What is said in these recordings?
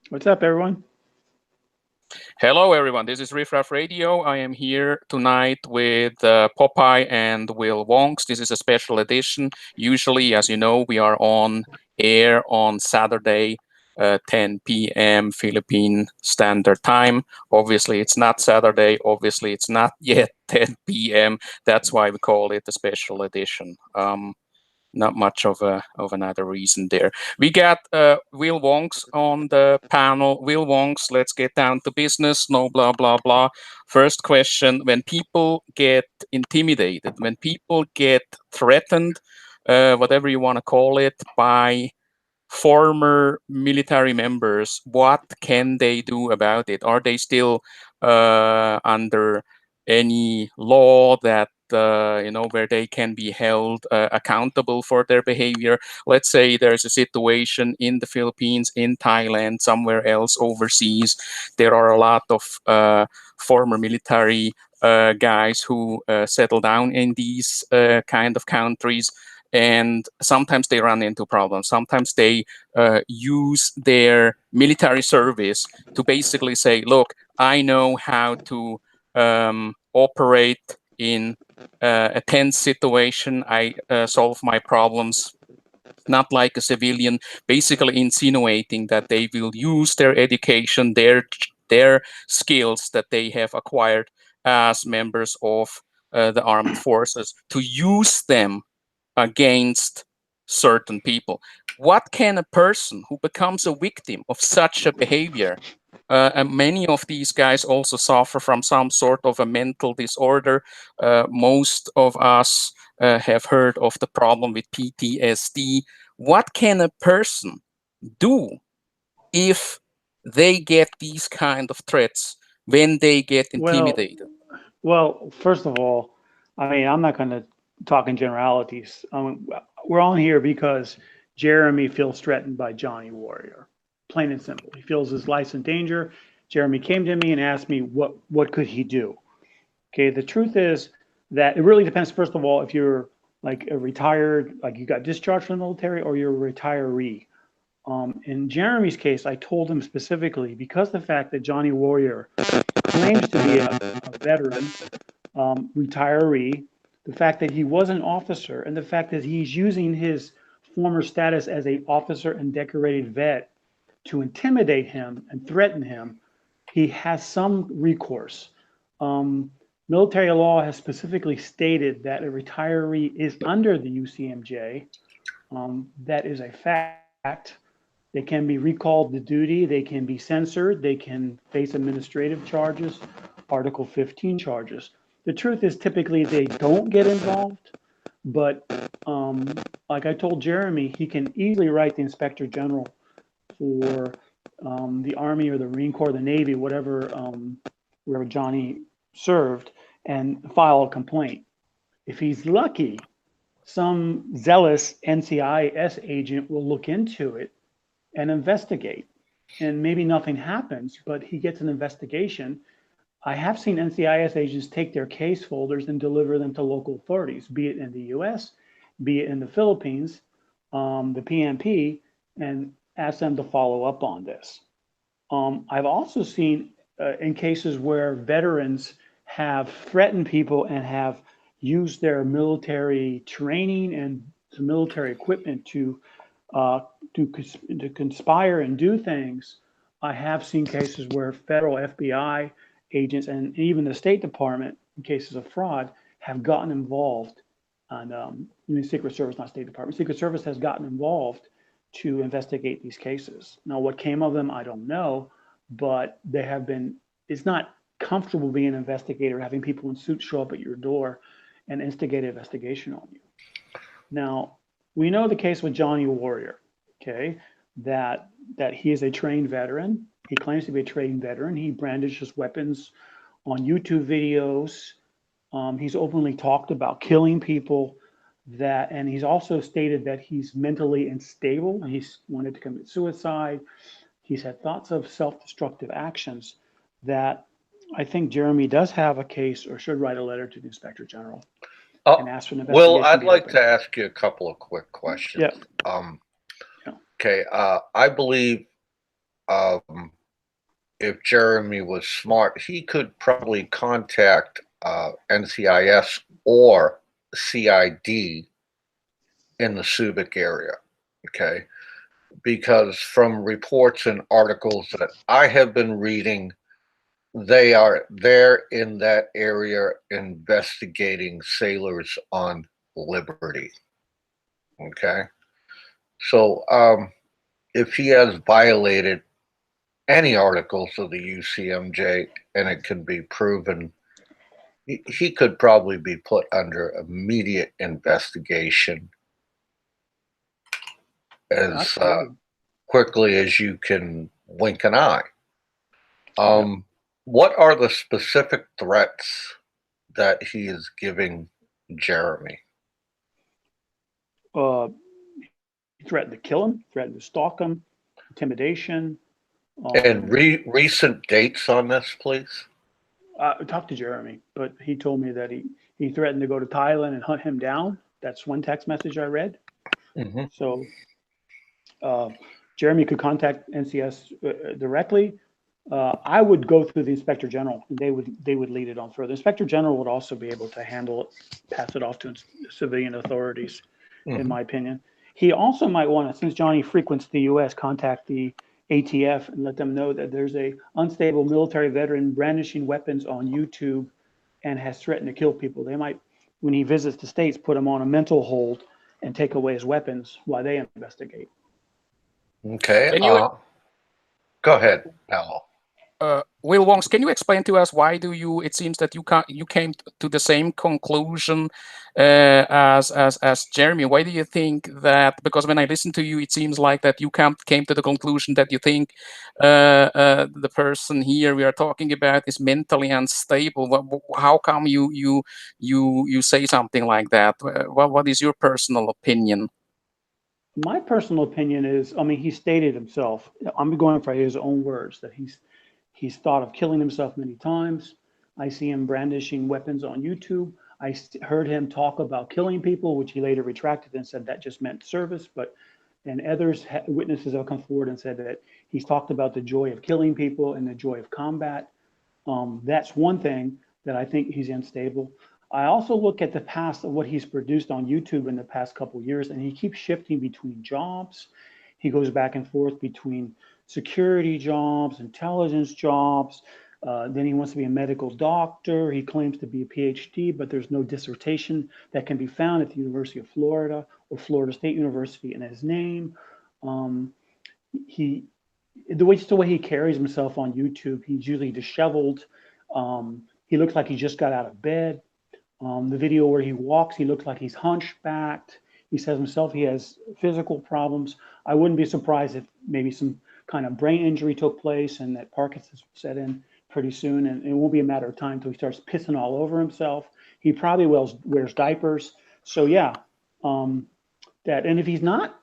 What's up, everyone? Hello, everyone. This is Riff Radio. I am here tonight with Popeye and Will Wonks. This is a special edition. Usually, as you know, we are on air on Saturday, 10 p.m. Philippine Standard Time. Obviously, it's not Saturday. Obviously, it's not yet 10 p.m. That's why we call it a special edition. Not much of another reason there. We got Will Wonks on the panel. Will Wonks, let's get down to business. No blah blah blah. First question: when people get intimidated, when people get threatened, whatever you want to call it, by former military members, what can they do about it? Are they still under any law that where they can be held accountable for their behavior? Let's say there's a situation in the Philippines, in Thailand, somewhere else overseas. There are a lot of former military guys who settle down in these kind of countries, and sometimes they run into problems. Sometimes they use their military service to basically say, look, I know how to operate in a tense situation. I solve my problems not like a civilian, basically insinuating that they will use their education, their skills that they have acquired as members of the armed forces, to use them against certain people. What can a person who becomes a victim of such a behavior, and many of these guys also suffer from some sort of a mental disorder. Most of us have heard of the problem with PTSD. What can a person do if they get these kind of threats when they get Well, intimidated? first of all, I mean, I'm not going to talk in generalities. We're on here because Jeremy feels threatened by Johnny Warrior, plain and simple. He feels his life's in danger. Jeremy came to me and asked me what could he do. Okay, the truth is that it really depends. First of all, if you're like a retired, like you got discharged from the military, or you're a retiree. In Jeremy's case, I told him specifically because the fact that Johnny Warrior claims to be a veteran, retiree, the fact that he was an officer, and the fact that he's using his former status as a officer and decorated vet to intimidate him and threaten him, he has some recourse. Um, Military law has specifically stated that a retiree is under the UCMJ. That is a fact. They can be recalled to duty, they can be censored, they can face administrative charges, Article 15 charges. The truth is, typically they don't get involved, but like I told Jeremy, he can easily write the Inspector General for the Army or the Marine Corps, the Navy, wherever Johnny served, and file a complaint. If he's lucky, some zealous NCIS agent will look into it and investigate. And maybe nothing happens, but he gets an investigation. I have seen NCIS agents take their case folders and deliver them to local authorities, be it in the US, be it in the Philippines, the PNP, and ask them to follow up on this. I've also seen in cases where veterans have threatened people and have used their military training and military equipment uh, to conspire and do things. I have seen cases where federal FBI agents and even the State Department, in cases of fraud, have gotten involved. And I mean, Secret Service, not State Department. Secret Service has gotten involved to investigate these cases. Now, what came of them, I don't know, but they have been. It's not comfortable being an investigator, having people in suits show up at your door and instigate an investigation on you. Now, we know the case with Johnny Warrior, okay, that he is a trained veteran. He claims to be a trained veteran. He brandishes weapons on YouTube videos. He's openly talked about killing people and he's also stated that he's mentally unstable. He's wanted to commit suicide. He's had thoughts of self-destructive actions that I think Jeremy does have a case or should write a letter to the Inspector General Uh, and ask for an Will, investigation to I'd be like opened. to ask you a couple of quick questions. Yeah, Um, yeah. okay, I believe if Jeremy was smart, he could probably contact NCIS or CID in the Subic area, okay? Because from reports and articles that I have been reading, they are there in that area investigating sailors on liberty, okay? So if he has violated any articles of the UCMJ and it can be proven, he could probably be put under immediate investigation as quickly as you can wink an eye. What are the specific threats that he is giving Jeremy? He threatened to kill him, threatened to stalk him, intimidation. And recent dates on this, please. I talked to Jeremy, but he told me that he threatened to go to Thailand and hunt him down. That's one text message I read. Mm-hmm. So Jeremy could contact NCS directly. I would go through the Inspector General, and they would lead it on further. The Inspector General would also be able to handle it, pass it off to civilian authorities, in my opinion. He also might want to, since Johnny frequents the U.S., contact the ATF and let them know that there's a unstable military veteran brandishing weapons on YouTube and has threatened to kill people. They might, when he visits the States, put him on a mental hold and take away his weapons while they investigate. Okay. Go ahead, Al. Will Wongs, can you explain to us why it seems that you came to the same conclusion as Jeremy? Why do you think that? Because when I listen to you, it seems like that you came to the conclusion that you think the person here we are talking about is mentally unstable. How come you say something like that? What is your personal opinion? My personal opinion is, I mean, he stated himself, I'm going for his own words, that he's thought of killing himself many times. I see him brandishing weapons on YouTube. I heard him talk about killing people, which he later retracted and said that just meant service. But then others, witnesses have come forward and said that he's talked about the joy of killing people and the joy of combat. That's one thing that I think he's unstable. I also look at the past of what he's produced on YouTube in the past couple of years, and he keeps shifting between jobs. He goes back and forth between security jobs, intelligence jobs. Then he wants to be a medical doctor. He claims to be a PhD, but there's no dissertation that can be found at the University of Florida or Florida State University in his name. The way he carries himself on YouTube, he's usually disheveled. He looks like he just got out of bed. The video where he walks, he looks like he's hunchbacked. He says himself he has physical problems. I wouldn't be surprised if maybe some kind of brain injury took place and that Parkinson's will set in pretty soon. And it won't be a matter of time until he starts pissing all over himself. He probably wears diapers. So yeah, and if he's not,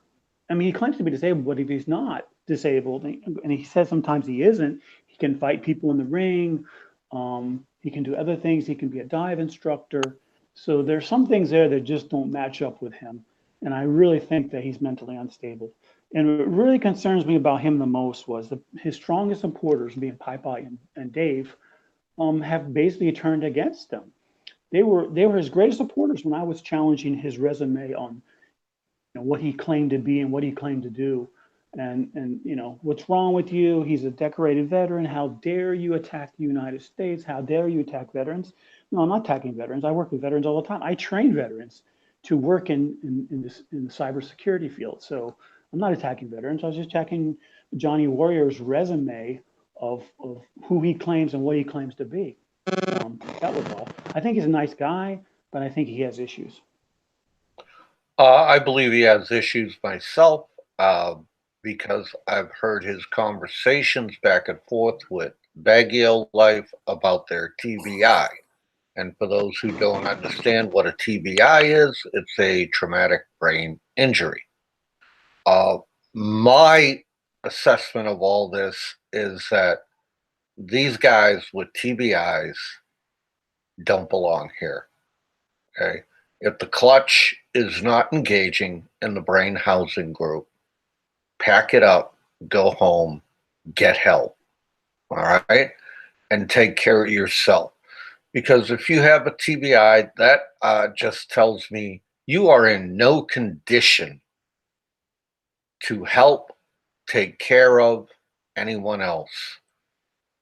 I mean, he claims to be disabled, but if he's not disabled, and he says sometimes he isn't, he can fight people in the ring. He can do other things. He can be a dive instructor. So there's some things there that just don't match up with him. And I really think that he's mentally unstable. And what really concerns me about him the most was his strongest supporters, being Pai and Dave, have basically turned against him. They were his greatest supporters when I was challenging his resume on what he claimed to be and what he claimed to do. And what's wrong with you? He's a decorated veteran. How dare you attack the United States? How dare you attack veterans? No, I'm not attacking veterans. I work with veterans all the time. I train veterans to work in the cybersecurity field. So I'm not attacking veterans. I was just attacking Johnny Warrior's resume of who he claims and what he claims to be. That was all. I think he's a nice guy, but I think he has issues. I believe he has issues myself. Because I've heard his conversations back and forth with Baguio Life about their TBI. And for those who don't understand what a TBI is, it's a traumatic brain injury. My assessment of all this is that these guys with TBIs don't belong here. Okay? If the clutch is not engaging in the brain housing group, pack it up, go home, get help. All right. And take care of yourself. Because if you have a TBI, that just tells me you are in no condition to help take care of anyone else.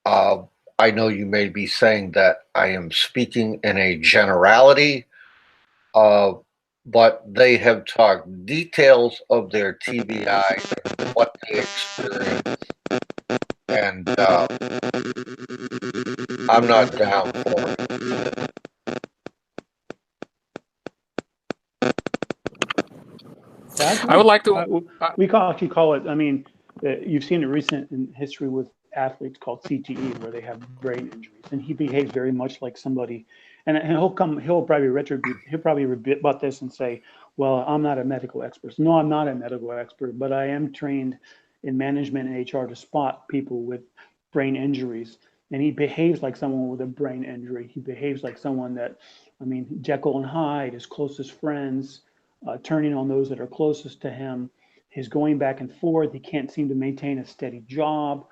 I know you may be saying that I am speaking in a generality, but they have talked details of their TBI and what they experience, and I'm not down for it. I would like to. We actually call it. I mean, you've seen it recent in history with athletes called CTE, where they have brain injuries, and he behaves very much like somebody. And he'll probably retribute. He'll probably rebut this and say, "Well, I'm not a medical expert." No, I'm not a medical expert, but I am trained in management and HR to spot people with brain injuries. And he behaves like someone with a brain injury. He behaves like someone that, I mean, Jekyll and Hyde, his closest friends, turning on those that are closest to him. His going back and forth. He can't seem to maintain a steady job.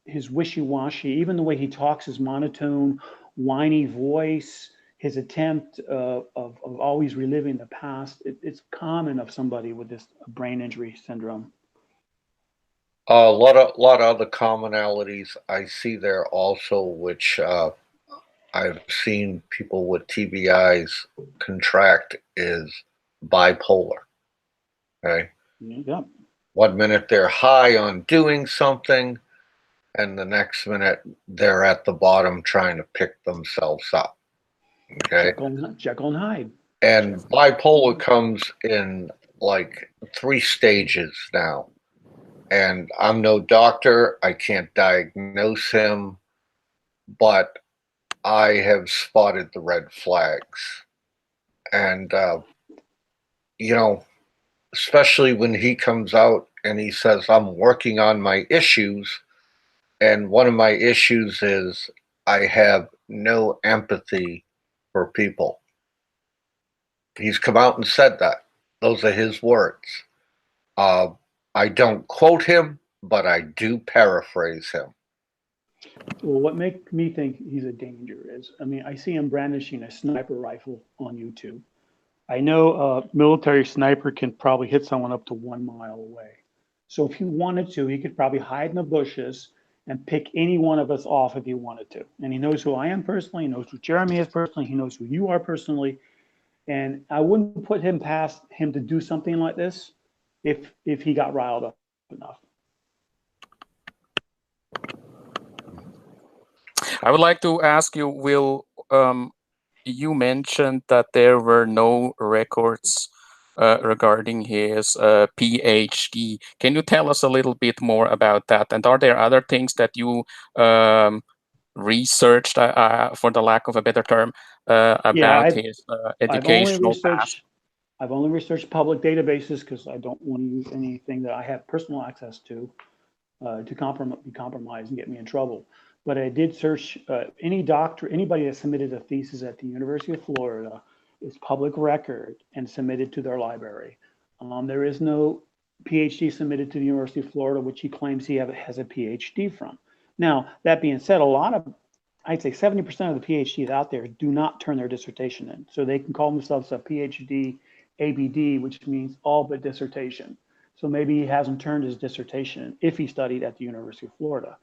His wishy-washy, even the way he talks, his monotone, whiny voice, his attempt of always reliving the past. It's common of somebody with this brain injury syndrome. A lot of other commonalities I see there also, which I've seen people with TBIs contract, is bipolar. Okay. Yeah. 1 minute they're high on doing something, and the next minute they're at the bottom trying to pick themselves up. Okay. Jekyll and Hyde. And bipolar comes in like 3 stages now. And I'm no doctor, I can't diagnose him, but I have spotted the red flags. And, you know, especially when he comes out and he says, I'm working on my issues. And one of my issues is I have no empathy for people. He's come out and said that. Those are his words. I don't quote him, but I do paraphrase him. Well, what makes me think he's a danger is, I mean, I see him brandishing a sniper rifle on YouTube. I know a military sniper can probably hit someone up to 1 mile away. So if he wanted to, he could probably hide in the bushes and pick any one of us off if he wanted to. And he knows who I am personally, he knows who Jeremy is personally, he knows who you are personally. And I wouldn't put him past him to do something like this if he got riled up enough. I would like to ask you, Will, you mentioned that there were no records regarding his PhD. Can you tell us a little bit more about that? And are there other things that you researched, for the lack of a better term, about his educational past? I've only researched public databases because I don't want to use anything that I have personal access to be compromised and get me in trouble. But I did search anybody that submitted a thesis at the University of Florida is public record and submitted to their library. There is no PhD submitted to the University of Florida, which he claims he has a PhD from. Now, that being said, I'd say 70% of the PhDs out there do not turn their dissertation in. So they can call themselves a PhD, ABD, which means all but dissertation. So maybe he hasn't turned his dissertation if he studied at the University of Florida.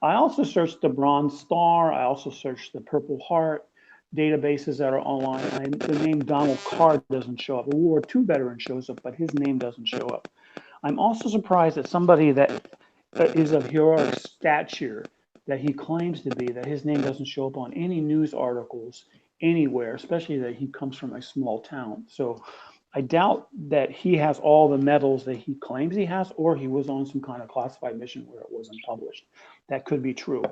I also searched the Bronze Star. I also searched the Purple Heart databases that are online. The name Donald Card doesn't show up. A World War II veteran shows up, but his name doesn't show up. I'm also surprised that somebody that is of heroic stature that he claims to be, that his name doesn't show up on any news articles anywhere, especially that he comes from a small town. So I doubt that he has all the medals that he claims he has, or he was on some kind of classified mission where it wasn't published. That could be true.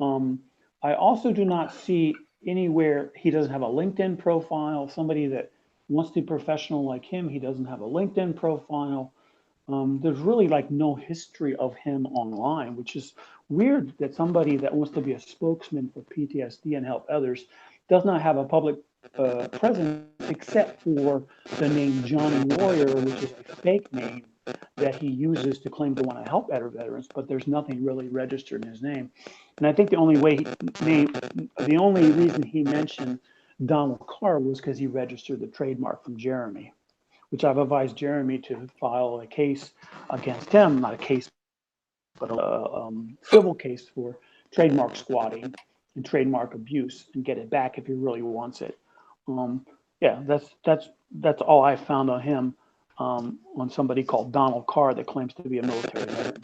I also do not see anywhere he doesn't have a LinkedIn profile. Somebody that wants to be professional like him, he doesn't have a LinkedIn profile. There's really like no history of him online, which is weird that somebody that wants to be a spokesman for PTSD and help others does not have a public presence except for the name Johnny Warrior, which is a fake name that he uses to claim to want to help other veterans, but there's nothing really registered in his name. And I think the only reason he mentioned Donald Carr was because he registered the trademark from Jeremy, which I've advised Jeremy to file a case against him, not a case, but a civil case for trademark squatting and trademark abuse, and get it back if he really wants it. Yeah, that's all I found on him, on somebody called Donald Carr that claims to be a military veteran.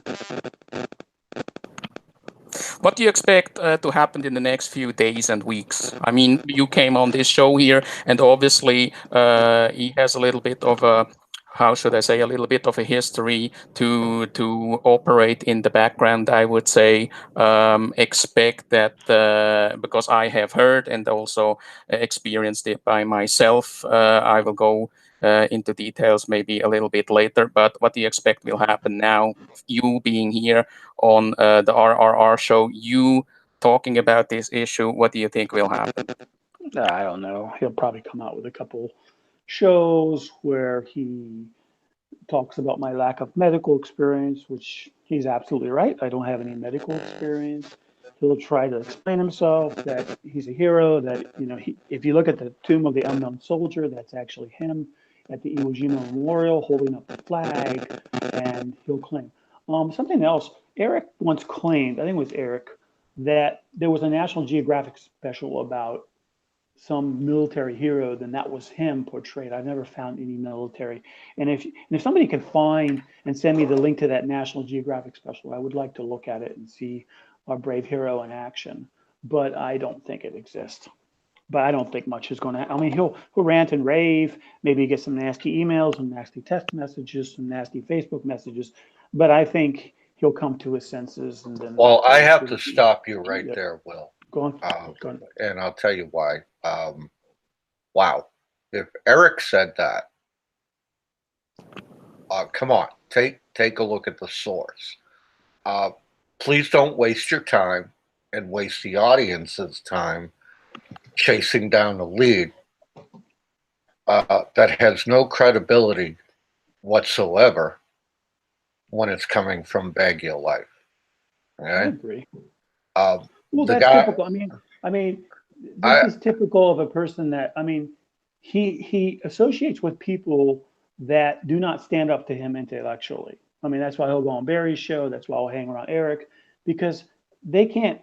What do you expect to happen in the next few days and weeks? I mean, you came on this show here, and obviously he has a little bit of a, how should I say, a little bit of a history to operate in the background. I would say expect that because I have heard and also experienced it by myself. I will go into details maybe a little bit later. But what do you expect will happen now? You being here on the RRR show, you talking about this issue, what do you think will happen? I don't know. He'll probably come out with a couple shows where he talks about my lack of medical experience, which he's absolutely right. I don't have any medical experience. He'll try to explain himself that he's a hero, that, if you look at the tomb of the unknown soldier, that's actually him at the Iwo Jima Memorial holding up the flag, and he'll claim. Something else, Eric once claimed, I think it was Eric, that there was a National Geographic special about some military hero, then that was him portrayed. I've never found any military. And if somebody could find and send me the link to that National Geographic special, I would like to look at it and see our brave hero in action. But I don't think it exists. But I don't think much is going to. I mean, he'll rant and rave, maybe get some nasty emails, some nasty text messages, some nasty Facebook messages. But I think he'll come to his senses. And then. Well, I have to stop you right there, Will. Go on. Go on. And I'll tell you why. Wow. If Eric said that, come on, take a look at the source. Please don't waste your time and waste the audience's time chasing down a lead that has no credibility whatsoever when it's coming from Baguio Life. Okay? I agree. Well, that's typical. I mean, this is typical of a person that, he associates with people that do not stand up to him intellectually. I mean, that's why he'll go on Barry's show. That's why I'll hang around Eric, because they can't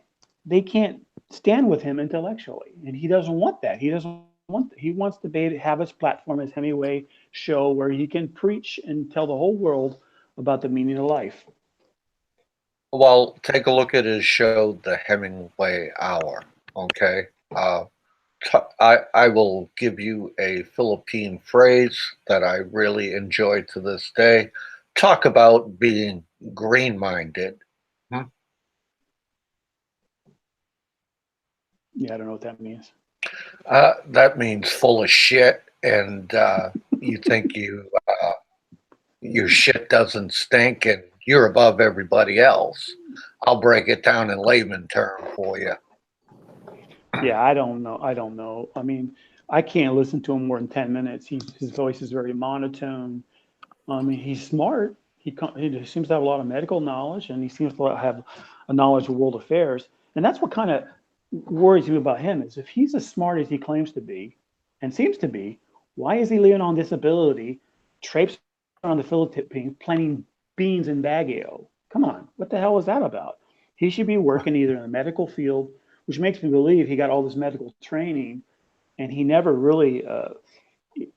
stand with him intellectually, and he doesn't want that. He wants to have his platform, his Hemingway show, where he can preach and tell the whole world about the meaning of life. Well, take a look at his show, The Hemingway Hour. Okay, I will give you a Philippine phrase that I really enjoy to this day. Talk about being green-minded. Yeah, I don't know what that means. That means full of shit, and you think your shit doesn't stink, and you're above everybody else. I'll break it down in layman term for you. Yeah, I don't know. I mean, I can't listen to him more than 10 minutes. His voice is very monotone. I mean, he's smart. He seems to have a lot of medical knowledge, and he seems to have a knowledge of world affairs. And that's what kind of worries me about him, is if he's as smart as he claims to be and seems to be, why is he living on disability, traipsing around the Philippines, planting beans in Baguio? Come on, what the hell is that about? He should be working either in the medical field, which makes me believe he got all this medical training and he never really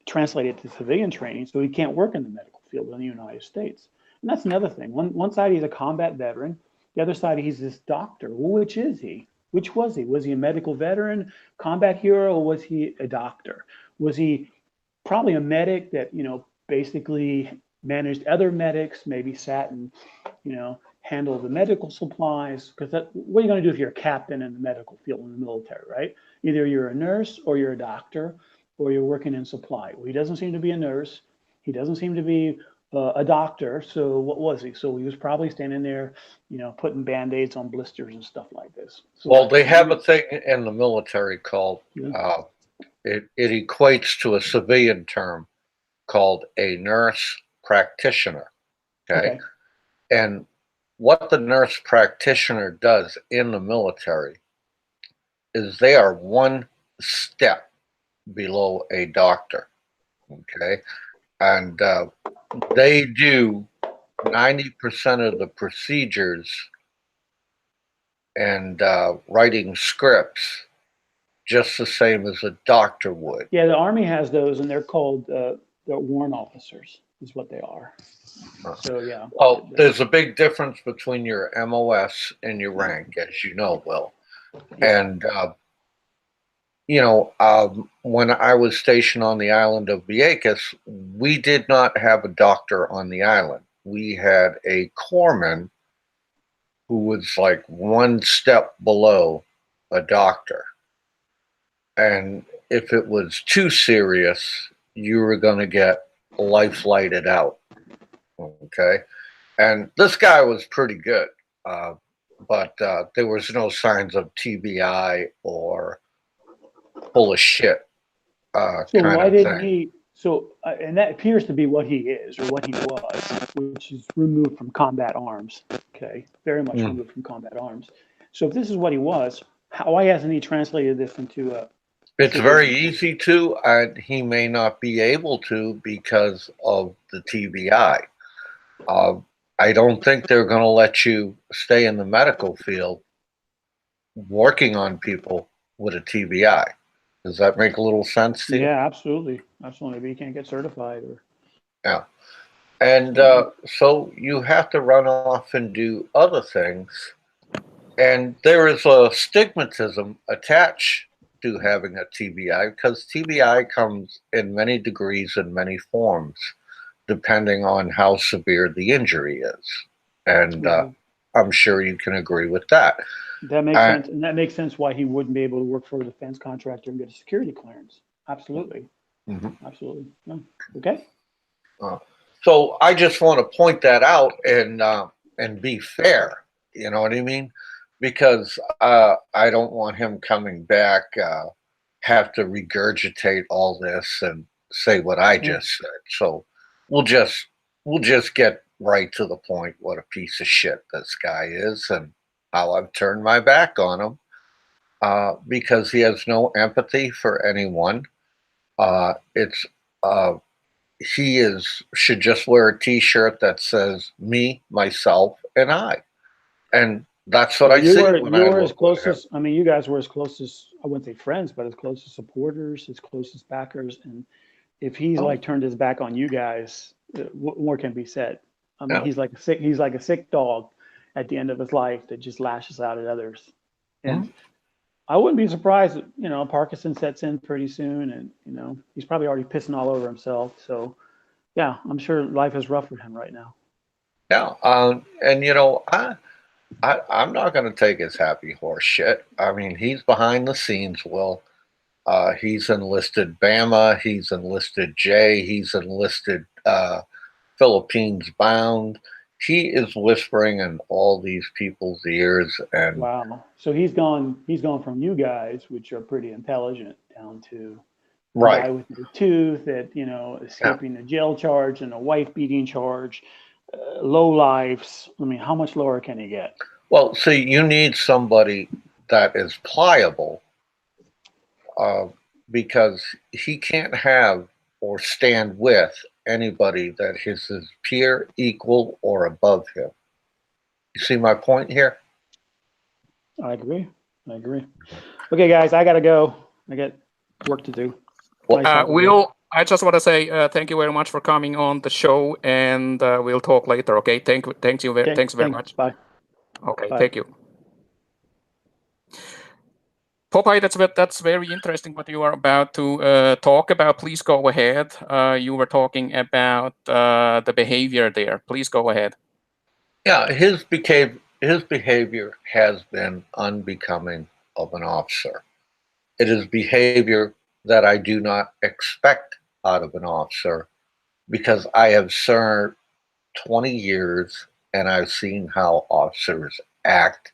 translated to civilian training, so he can't work in the medical field in the United States. And that's another thing. One side he's a combat veteran, the other side he's this doctor. Well, which is he? Which was he? Was he a medical veteran, combat hero, or was he a doctor? Was he probably a medic that, basically managed other medics, maybe sat and, handled the medical supplies? Because what are you going to do if you're a captain in the medical field in the military, right? Either you're a nurse or you're a doctor or you're working in supply. Well, he doesn't seem to be a nurse. He doesn't seem to be a doctor. So what was he? So he was probably standing there, putting Band-Aids on blisters and stuff like this. So, well, they have a thing in the military called, it equates to a civilian term called a nurse practitioner. Okay. Okay. And what the nurse practitioner does in the military is they are one step below a doctor. Okay. And they do 90% of the procedures and writing scripts just the same as a doctor would. Yeah, the Army has those, and they're called they're warrant officers, is what they are. So yeah. Well, there's a big difference between your MOS and your rank, as you know, Will. Yeah. And, when I was stationed on the island of Vieques, we did not have a doctor on the island. We had a corpsman who was like one step below a doctor. And if it was too serious, you were going to get life flighted out. Okay. And this guy was pretty good, but there was no signs of TBI or full of shit So kind why of didn't thing. he? So and that appears to be what he is, or what he was, which is removed from combat arms. Okay, very much Mm. removed from combat arms. So if this is what he was, why hasn't he translated this into a? It's very civilian? easy to, and he may not be able to because of the TBI. I don't think they're going to let you stay in the medical field working on people with a TBI. Does that make a little sense to you? Yeah, absolutely, absolutely. But you can't get certified, or Yeah. And so you have to run off and do other things. And there is a stigmatism attached to having a TBI because TBI comes in many degrees and many forms, depending on how severe the injury is. And I'm sure you can agree with that. that makes sense, and that makes sense why he wouldn't be able to work for a defense contractor and get a security clearance. Absolutely, Mhm. absolutely. No. Okay. So I just want to point that out and be fair. You know what I mean? Because I don't want him coming back, have to regurgitate all this and say what I just said. So we'll just we'll just get right to the point. What a piece of shit this guy is, and how I've turned my back on him because he has no empathy for anyone. It's he is should just wear a T-shirt that says "me, myself, and I," and that's what Well, I see when you I were as look at close him. as, I mean, you guys were as close as, I wouldn't say friends, but as close as supporters, as close as backers. And if he's Oh, like turned his back on you guys, what more can be said? I mean, yeah. he's like a sick dog at the end of his life that just lashes out at others. And Mhm. I wouldn't be surprised, Parkinson sets in pretty soon, and he's probably already pissing all over himself. So yeah, I'm sure life is rough for him right now. Yeah, and I'm not going to take his happy horse shit. I mean, he's behind the scenes. Will he's enlisted Bama, he's enlisted Jay, he's enlisted Philippines bound. He is whispering in all these people's ears, and Wow. So he's gone from you guys, which are pretty intelligent, down to a right, guy with a tooth that, yeah. escaping a jail charge and a wife beating charge, low lives. I mean, how much lower can he get? Well, see, you need somebody that is pliable uh, because he can't have or stand with anybody that is his peer, equal, or above him. You see my point here? I agree. I agree. Okay, guys, I gotta go. I got work to do. Well, Nice talking to you. Will, I just want to say thank you very much for coming on the show, and we'll talk later. Okay, Okay, thanks very thanks. much. Bye. Okay, Bye. thank you. Popeye, that's very interesting what you are about to talk about. Please go ahead. You were talking about the behavior there. Please go ahead. yeah, his behavior has been unbecoming of an officer. It is behavior that I do not expect out of an officer because I have served 20 years and I've seen how officers act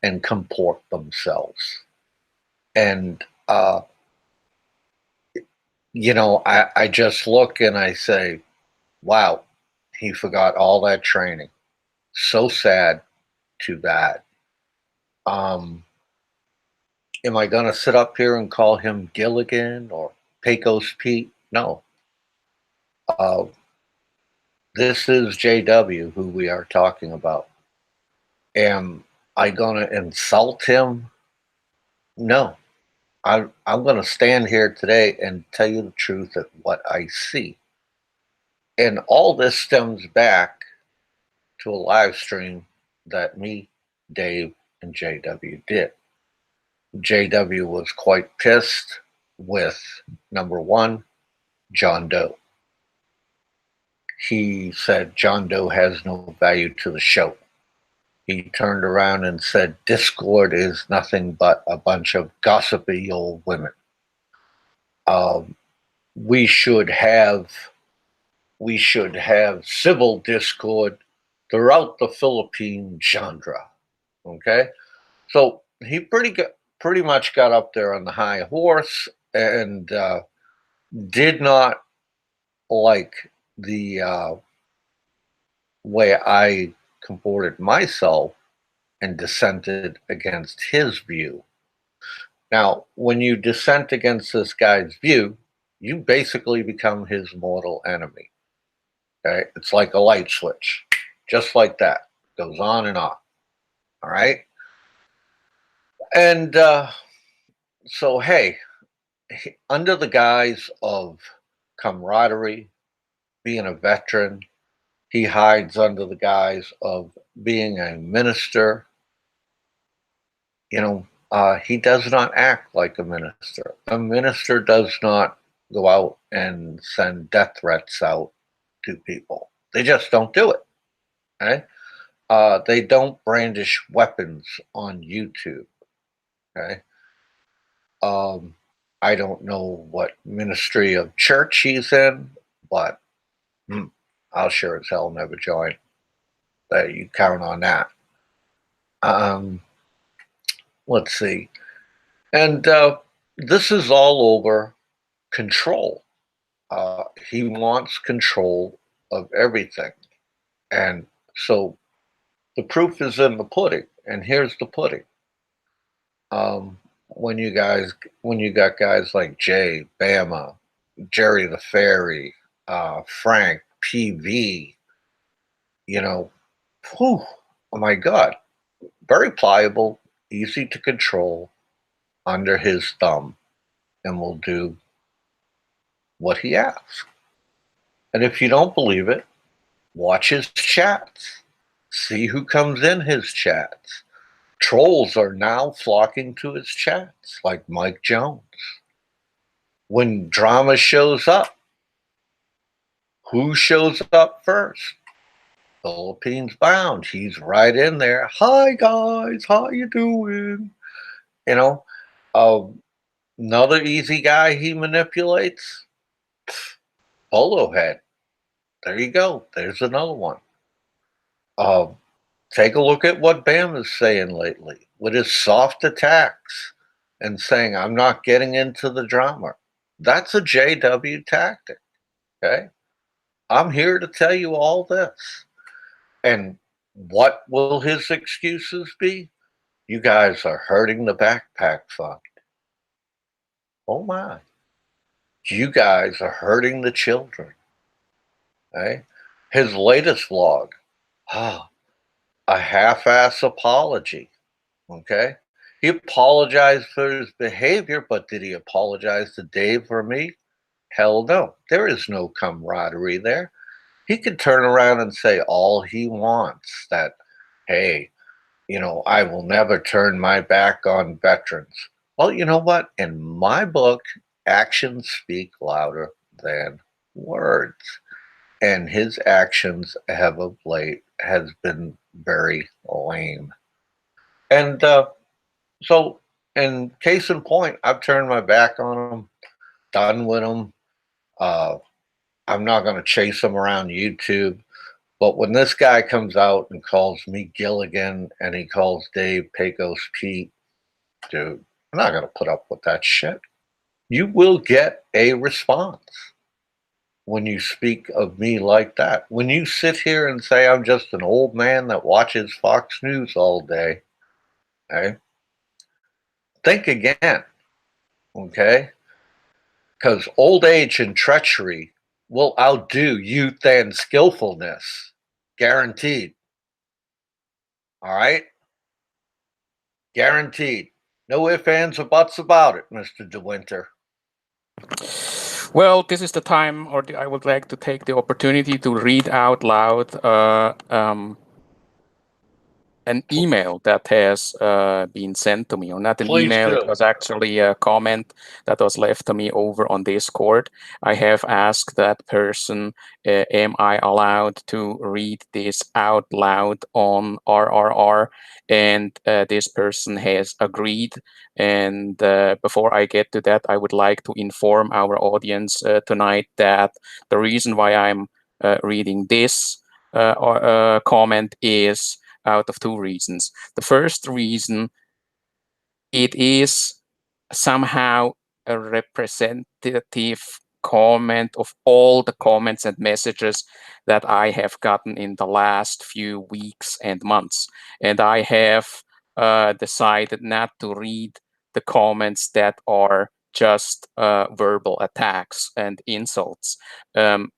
and comport themselves. And, I just look and I say, wow, he forgot all that training. So sad. Too bad. Am I going to sit up here and call him Gilligan or Pecos Pete? No. This is JW who we are talking about. Am I going to insult him? No. I'm going to stand here today and tell you the truth of what I see. And all this stems back to a live stream that me, Dave, and JW did. JW was quite pissed with, number one, John Doe. He said John Doe has no value to the show. He turned around and said Discord is nothing but a bunch of gossipy old women. We should have civil discord throughout the Philippine genre. Okay, so he pretty much got up there on the high horse and did not like the way I comported myself and dissented against his view. Now, when you dissent against this guy's view, you basically become his mortal enemy. Okay, it's like a light switch, just like that, goes on and off. All right, and so hey, under the guise of camaraderie, being a veteran, he hides under the guise of being a minister. You know, he does not act like a minister. A minister does not go out and send death threats out to people. They just don't do it. Okay? They don't brandish weapons on YouTube. Okay. I don't know what ministry of church he's in, but I'll sure as hell never join. You count on that. Let's see. And this is all over control. He wants control of everything. And so the proof is in the pudding. And here's the pudding. When you got guys like Jay, Bama, Jerry the Fairy, Frank, PV, you know, whew, oh my God, very pliable, easy to control, under his thumb, and will do what he asks. And if you don't believe it, watch his chats. See who comes in his chats. Trolls are now flocking to his chats, like Mike Jones. When drama shows up, who shows up first? Philippines Bound. He's right in there. Hi guys, how you doing? You know, another easy guy he manipulates, Polo Head. There you go. There's another one. Take a look at what Bam is saying lately with his soft attacks and saying, I'm not getting into the drama. That's a JW tactic. Okay. I'm here to tell you all this. And what will his excuses be? You guys are hurting the backpack fund. Oh my. You guys are hurting the children. Okay. His latest vlog. A half-ass apology. Okay. He apologized for his behavior, but did he apologize to Dave or me? Hell no. There is no camaraderie there. He could turn around and say all he wants, that, hey, you know, I will never turn my back on veterans. Well, you know what? In my book, actions speak louder than words. And his actions have of late has been very lame. And so, in case in point, I've turned my back on him, done with him. I'm not going to chase him around YouTube. But when this guy comes out and calls me Gilligan and he calls Dave Pecos Pete, dude, I'm not going to put up with that shit. You will get a response. when you speak of me like that. When you sit here and say I'm just an old man that watches Fox News all day, okay? Think again, okay? Because old age and treachery will outdo youth and skillfulness. Guaranteed. All right? Guaranteed. No ifs, ands, or buts about it, Mr. DeWinter. Well, this is the time, or I would like to take the opportunity to read out loud an email that has been sent to me, or not an Please email, do. it was actually a comment that was left to me over on Discord. I have asked that person, am I allowed to read this out loud on RRR? And this person has agreed. And before I get to that, I would like to inform our audience tonight that the reason why I'm reading this comment is out of two reasons. The first reason, it is somehow a representative comment of all the comments and messages that I have gotten in the last few weeks and months. And I have decided not to read the comments that are just verbal attacks and insults,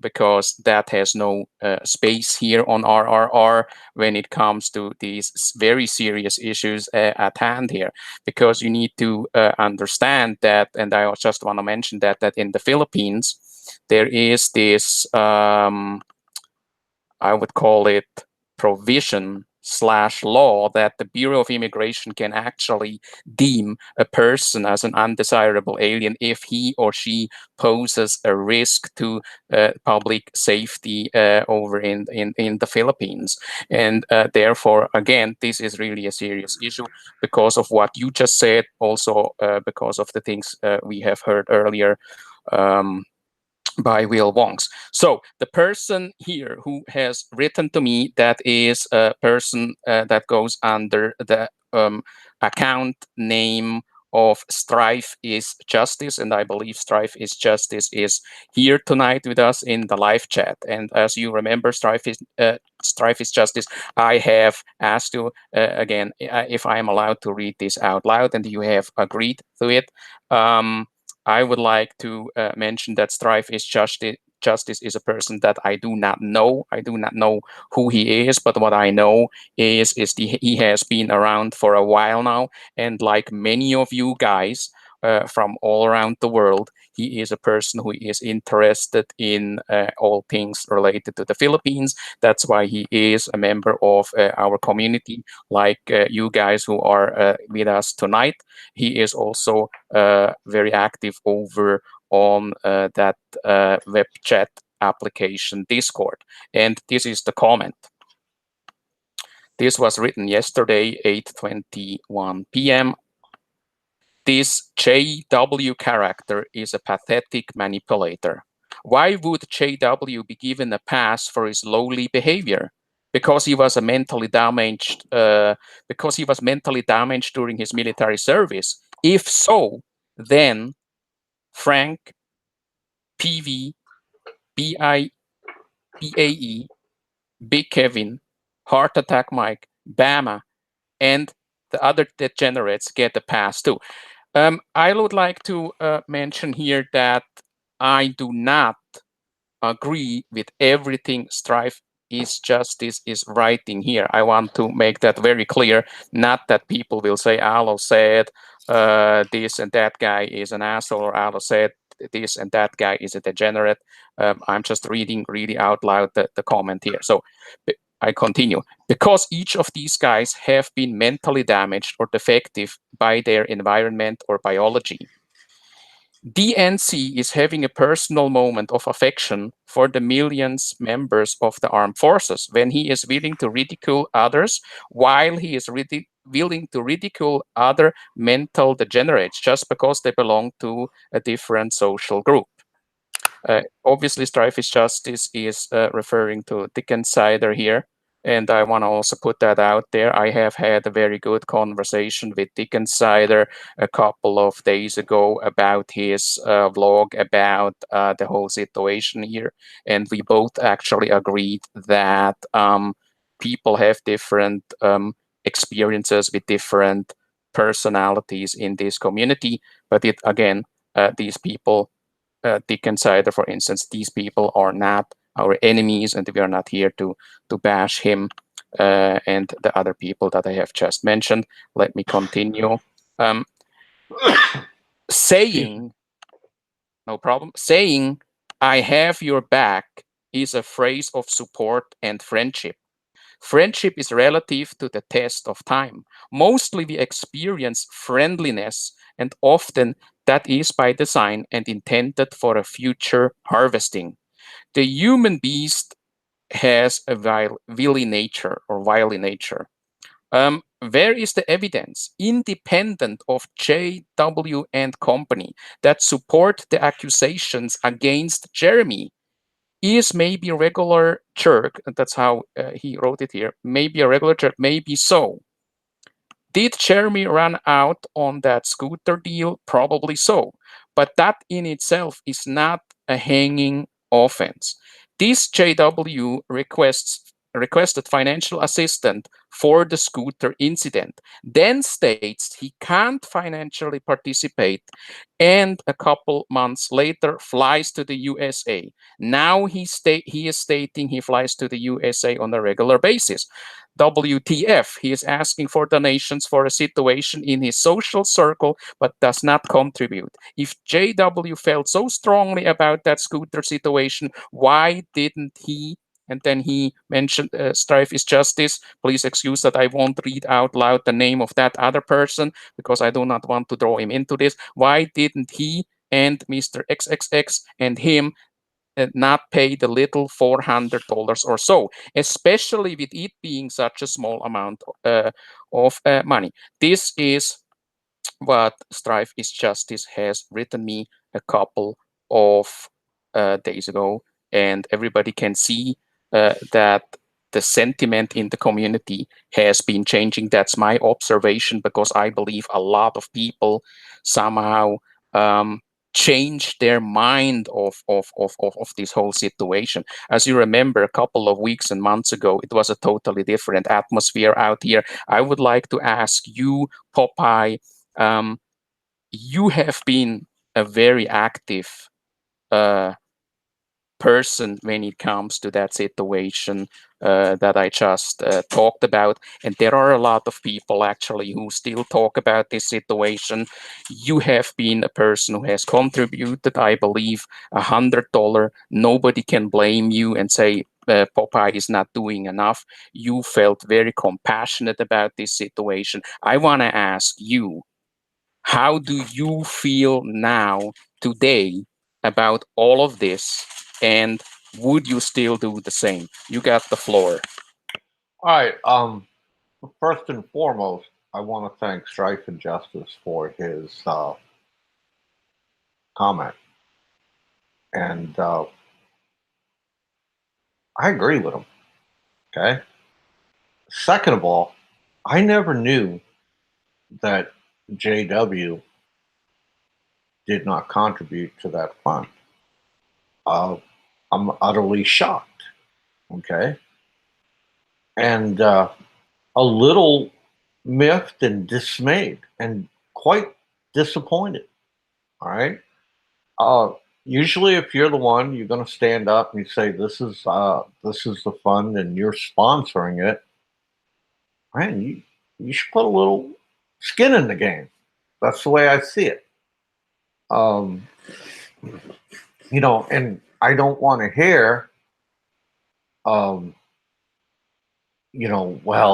because that has no space here on RRR when it comes to these very serious issues at hand here. Because you need to understand that, and I just want to mention that in the Philippines, there is this, I would call it provision/law, that the Bureau of Immigration can actually deem a person as an undesirable alien if he or she poses a risk to public safety over in the Philippines. And therefore, again, this is really a serious issue because of what you just said, also because of the things we have heard earlier by Will Wongs. So the person here who has written to me, that is a person that goes under the account name of Strife is Justice, and I believe Strife is Justice is here tonight with us in the live chat. And as you remember, Strife is Justice, I have asked you again if I am allowed to read this out loud, and you have agreed to it. I would like to mention that Strife is Justice is a person that I do not know. I do not know who he is, but what I know is he has been around for a while now, and like many of you guys from all around the world, he is a person who is interested in all things related to the Philippines. That's why he is a member of our community, like you guys who are with us tonight. He is also very active over on that web chat application Discord. And this is the comment. This was written yesterday, 8:21 p.m. This JW character is a pathetic manipulator. Why would JW be given a pass for his lowly behavior? Because he was mentally damaged. Because he was mentally damaged during his military service. If so, then Frank, PV, BAE, Big Kevin, Heart Attack Mike, Bama, and the other degenerates get a pass too. I would like to mention here that I do not agree with everything Strife is Justice is writing here. I want to make that very clear. Not that people will say Alo said this and that guy is an asshole, or Alo said this and that guy is a degenerate. I'm just reading really out loud the comment here. So I continue. Because each of these guys have been mentally damaged or defective by their environment or biology. DNC is having a personal moment of affection for the millions members of the armed forces when he is willing to ridicule others, while he is willing to ridicule other mental degenerates just because they belong to a different social group. Obviously, Strife is Justice is referring to Dickens Sider here. And I want to also put that out there. I have had a very good conversation with Dick Insider a couple of days ago about his vlog about the whole situation here. And we both actually agreed that people have different experiences with different personalities in this community. But it again, these people, Dick Insider, for instance, these people are not our enemies, and we are not here to bash him and the other people that I have just mentioned. Let me continue. Saying, no problem. Saying, "I have your back" is a phrase of support and friendship. Friendship is relative to the test of time. Mostly we experience friendliness, and often that is by design and intended for a future harvesting. The human beast has a wily nature or wily nature. Where is the evidence, independent of JW and company, that support the accusations against Jeremy? Is maybe a regular jerk, and that's how he wrote it here, maybe a regular jerk, maybe so. Did Jeremy run out on that scooter deal? Probably so. But that in itself is not a hanging offense. This JW requested financial assistance for the scooter incident, then states he can't financially participate, and a couple months later flies to the USA. Now he is stating he flies to the USA on a regular basis. WTF, he is asking for donations for a situation in his social circle but does not contribute. If JW felt so strongly about that scooter situation, why didn't he? And then he mentioned strife is justice. Please excuse that I won't read out loud the name of that other person because I do not want to draw him into this. Why didn't he and Mr. XXX and him not pay the little $400 or so, especially with it being such a small amount of money? This is what Strife is Justice has written me a couple of days ago, and everybody can see that the sentiment in the community has been changing. That's my observation because I believe a lot of people somehow change their mind of this whole situation. As you remember, a couple of weeks and months ago, it was a totally different atmosphere out here. I would like to ask you, Popeye, you have been a very active person when it comes to that situation that I just talked about. And there are a lot of people actually who still talk about this situation. You have been a person who has contributed, I believe, $100. Nobody can blame you and say Popeye is not doing enough. You felt very compassionate about this situation. I want to ask you, how do you feel now, today, about all of this? And would you still do the same? You got the floor. All right. First and foremost, I want to thank Strife and Justice for his comment. And I agree with him. Okay. Second of all, I never knew that JW did not contribute to that fund. I'm utterly shocked. Okay. And a little miffed and dismayed and quite disappointed. All right. Usually, if you're the one, you're going to stand up and you say, "This is the fund, and you're sponsoring it." Man, you should put a little skin in the game. That's the way I see it. And I don't want to hear, well,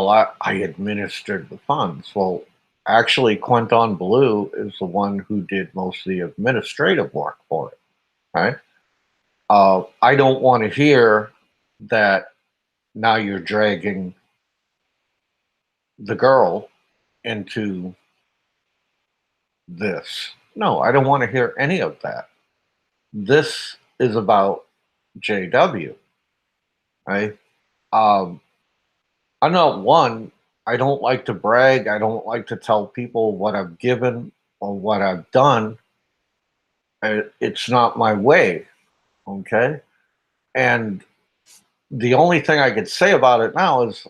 I administered the funds. Well, actually, Quentin Blue is the one who did most of the administrative work for it, right? I don't want to hear that now you're dragging the girl into this. No, I don't want to hear any of that. This is about JW, right? I'm not one. I don't like to brag. I don't like to tell people what I've given or what I've done. It's not my way. Okay. And the only thing I could say about it now is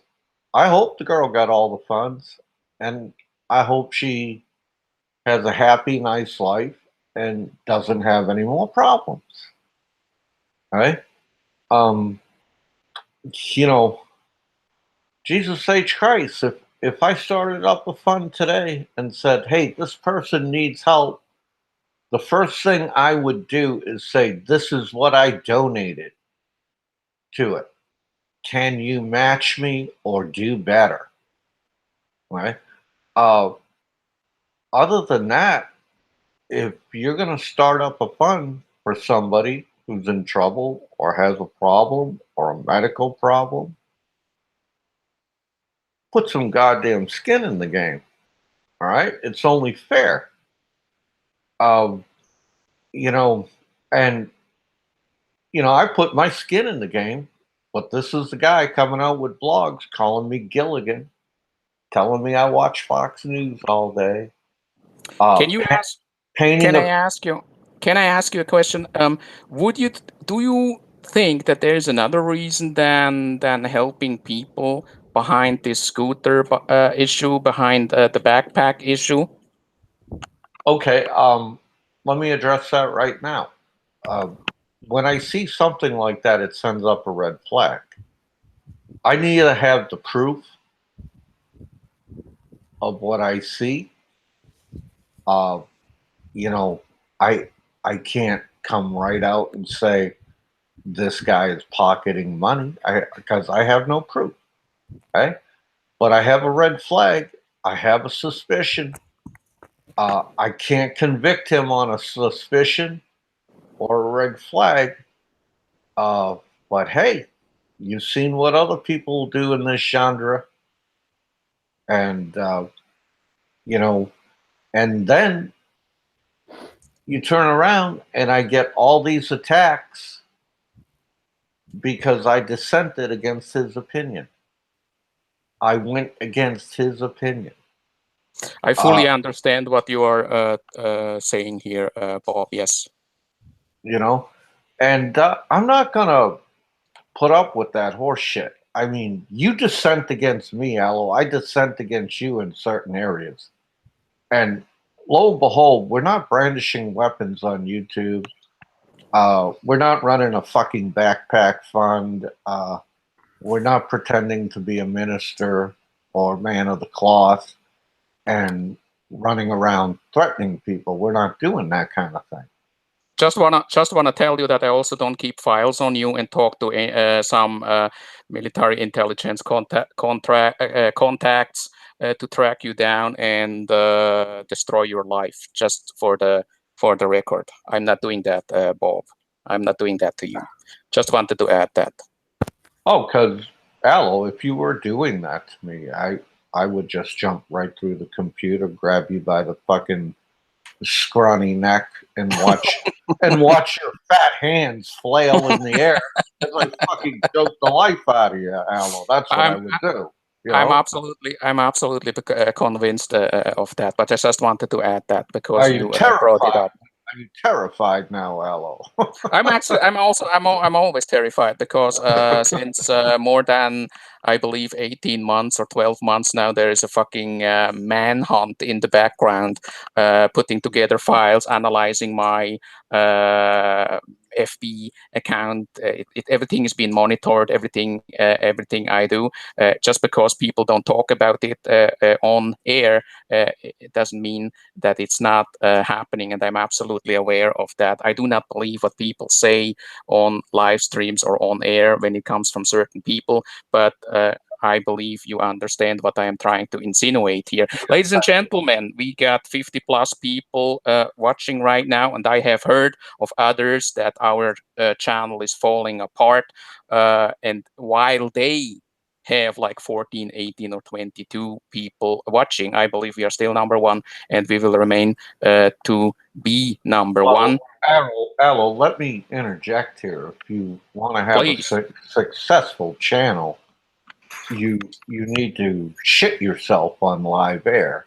I hope the girl got all the funds, and I hope she has a happy, nice life and doesn't have any more problems. Right? Um, you know, Jesus H. Christ, if I started up a fund today and said, hey, this person needs help, the first thing I would do is say, this is what I donated to it. Can you match me or do better? Right? Uh, Other than that, if you're going to start up a fund for somebody who's in trouble or has a problem or a medical problem, put some goddamn skin in the game. All right? It's only fair. Um, you know, and, I put my skin in the game, but this is the guy coming out with blogs calling me Gilligan, telling me I watch Fox News all day. Can you ask? Painting Can I ask you? Can I ask you a question? Do you think that there is another reason than helping people behind this scooter issue, behind the backpack issue? Okay, let me address that right now. When I see something like that, it sends up a red flag. I need to have the proof of what I see. Uh, you know, I I can't come right out and say this guy is pocketing money because I have no proof. Okay, but I have a red flag. I have a suspicion. I can't convict him on a suspicion or a red flag. Uh, but hey, you've seen what other people do in this genre, and you know, and then you turn around and I get all these attacks because I dissented against his opinion. I went against his opinion. I fully understand what you are saying here, Bob. Yes. And I'm not gonna put up with that horse shit. I mean, you dissent against me, Aloe. I dissent against you in certain areas. And lo and behold, we're not brandishing weapons on YouTube. We're not running a fucking backpack fund. We're not pretending to be a minister or man of the cloth and running around threatening people. We're not doing that kind of thing. Just wanna tell you that I also don't keep files on you and talk to some military intelligence contacts to track you down and destroy your life. Just for the record, I'm not doing that, Bob. I'm not doing that to you. Just wanted to add that. Oh, because Aloe, if you were doing that to me, I would just jump right through the computer, grab you by the fucking scrawny neck, and watch your fat hands flail in the air as I fucking choke the life out of you, Aloe. That's what I would do. I'm absolutely convinced of that, but I just wanted to add that because you brought it up. Are you terrified now, Aloe? I'm always terrified because since more than, I believe, 18 months or 12 months now, there is a fucking manhunt in the background, putting together files, analyzing my FB account. Everything is being monitored. Everything I do. Just because people don't talk about it on air, it doesn't mean that it's not happening, and I'm absolutely aware of that. I do not believe what people say on live streams or on air when it comes from certain people, but I believe you understand what I am trying to insinuate here. Ladies and gentlemen, we got 50 plus people watching right now, and I have heard of others that our channel is falling apart, and while they have like 14, 18, or 22 people watching, I believe we are still number one, and we will remain to be number one. Aloe, let me interject here. If you want to have a successful channel, you need to shit yourself on live air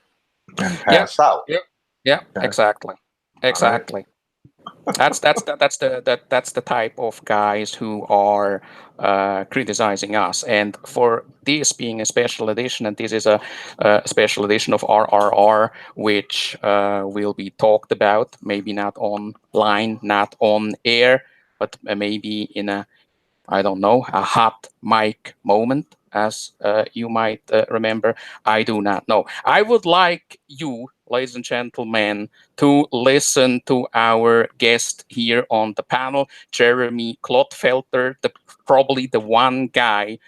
and pass out. Yeah, Okay. exactly. Exactly. That's the type of guys who are criticizing us. And for this being a special edition, and this is a special edition of RRR, which will be talked about, maybe not online, not on air, but maybe in a, I don't know, a hot mic moment, as you might remember. I do not know. I would like you, ladies and gentlemen, to listen to our guest here on the panel, Jeremy Clotfelter, probably the one guy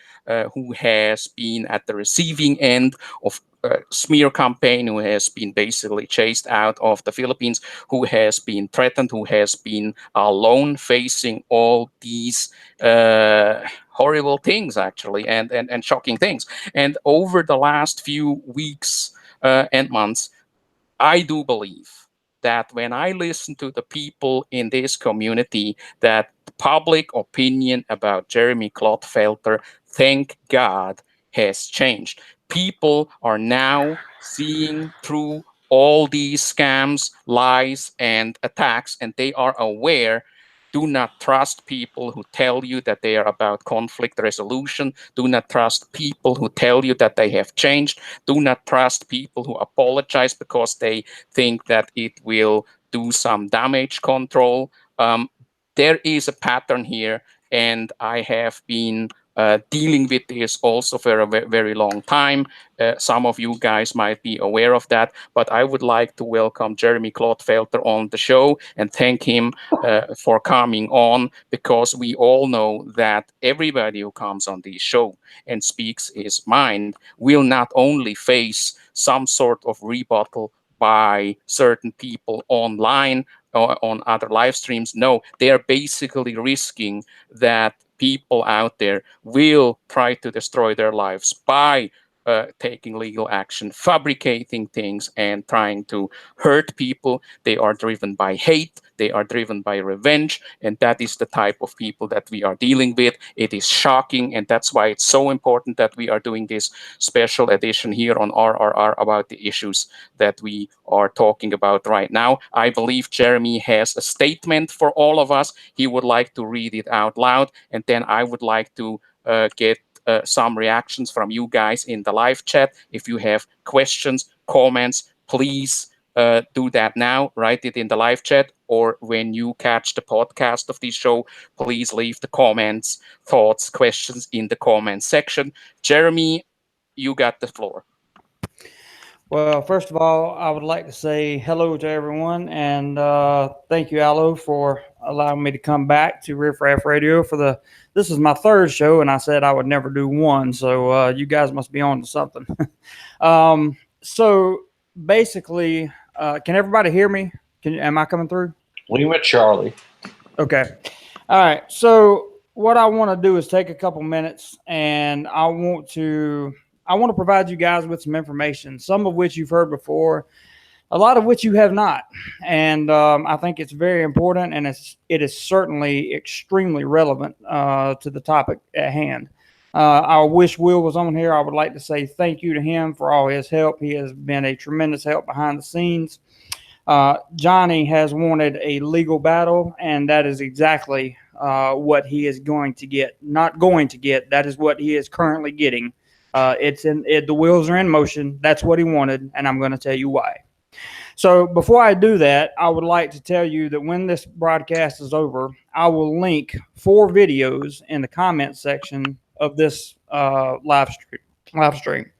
who has been at the receiving end of a smear campaign, who has been basically chased out of the Philippines, who has been threatened, who has been alone facing all these horrible things, actually, and shocking things. And over the last few weeks and months, I do believe that when I listen to the people in this community, that public opinion about Jeremy Clotfelter, thank God, has changed. People are now seeing through all these scams, lies, and attacks, and they are aware. Do not trust people who tell you that they are about conflict resolution. Do not trust people who tell you that they have changed. Do not trust people who apologize because they think that it will do some damage control. There is a pattern here, and I have been dealing with this also for a very long time. Some of you guys might be aware of that, but I would like to welcome Jeremy Clotfelter on the show and thank him for coming on, because we all know that everybody who comes on this show and speaks his mind will not only face some sort of rebuttal by certain people online or on other live streams. No, they are basically risking that people out there will try to destroy their lives by taking legal action, fabricating things, and trying to hurt people. They are driven by hate. They are driven by revenge. And that is the type of people that we are dealing with. It is shocking. And that's why it's so important that we are doing this special edition here on RRR about the issues that we are talking about right now. I believe Jeremy has a statement for all of us. He would like to read it out loud. And then I would like to get some reactions from you guys in the live chat. If you have questions, comments, please do that now. Write it in the live chat, or when you catch the podcast of this show, please leave the comments, thoughts, questions in the comments section. Jeremy, you got the floor. Well, first of all, I would like to say hello to everyone, and thank you, Allo, for allowing me to come back to Riff Radio for the. This is my third show, and I said I would never do one, so you guys must be on to something. So basically, can everybody hear me? Am I coming through? We met Charlie. Okay. All right. So what I want to do is take a couple minutes, and I want to provide you guys with some information, some of which you've heard before, a lot of which you have not. And I think it's very important, and it is certainly extremely relevant to the topic at hand. I wish Will was on here. I would like to say thank you to him for all his help. He has been a tremendous help behind the scenes. Johnny has wanted a legal battle, and that is exactly what he is going to get. Not going to get. That is what he is currently getting. The wheels are in motion. That's what he wanted, and I'm going to tell you why. So before I do that, I would like to tell you that when this broadcast is over, I will link 4 videos in the comment section of this live stream.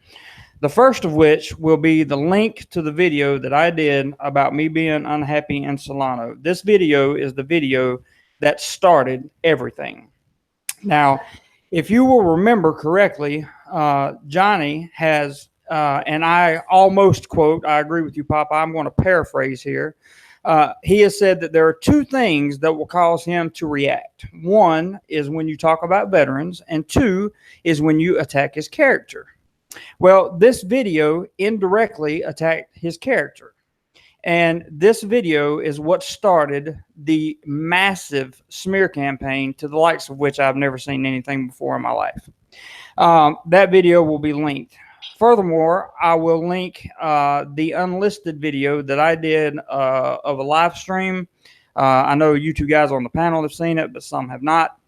The first of which will be the link to the video that I did about me being unhappy in Solano. This video is the video that started everything. Now, if you will remember correctly, Johnny has, and I almost quote, I agree with you, Papa, I'm going to paraphrase here. He has said that there are 2 things that will cause him to react. 1 is when you talk about veterans, and 2 is when you attack his character. Well, this video indirectly attacked his character. And this video is what started the massive smear campaign, to the likes of which I've never seen anything before in my life. That video will be linked. Furthermore, I will link the unlisted video that I did of a live stream. I know you two guys on the panel have seen it, but some have not.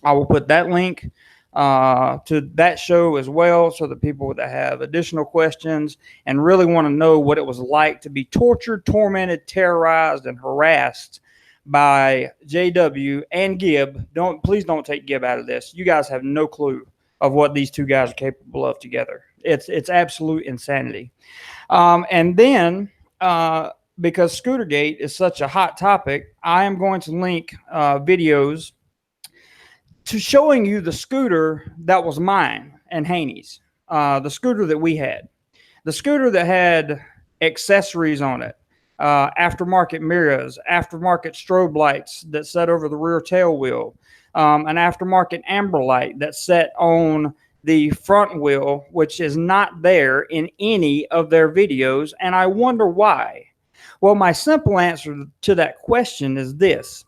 I will put that link to that show as well, so that people that have additional questions and really want to know what it was like to be tortured, tormented, terrorized, and harassed by JW and Gib. Please don't take Gib out of this. You guys have no clue of what these two guys are capable of together. It's absolute insanity. And then because Scootergate is such a hot topic, I am going to link videos to showing you the scooter that was mine and Haney's, the scooter that we had, the scooter that had accessories on it, aftermarket mirrors, aftermarket strobe lights that set over the rear tail wheel, an aftermarket amber light that set on the front wheel, which is not there in any of their videos. And I wonder why. Well, my simple answer to that question is this.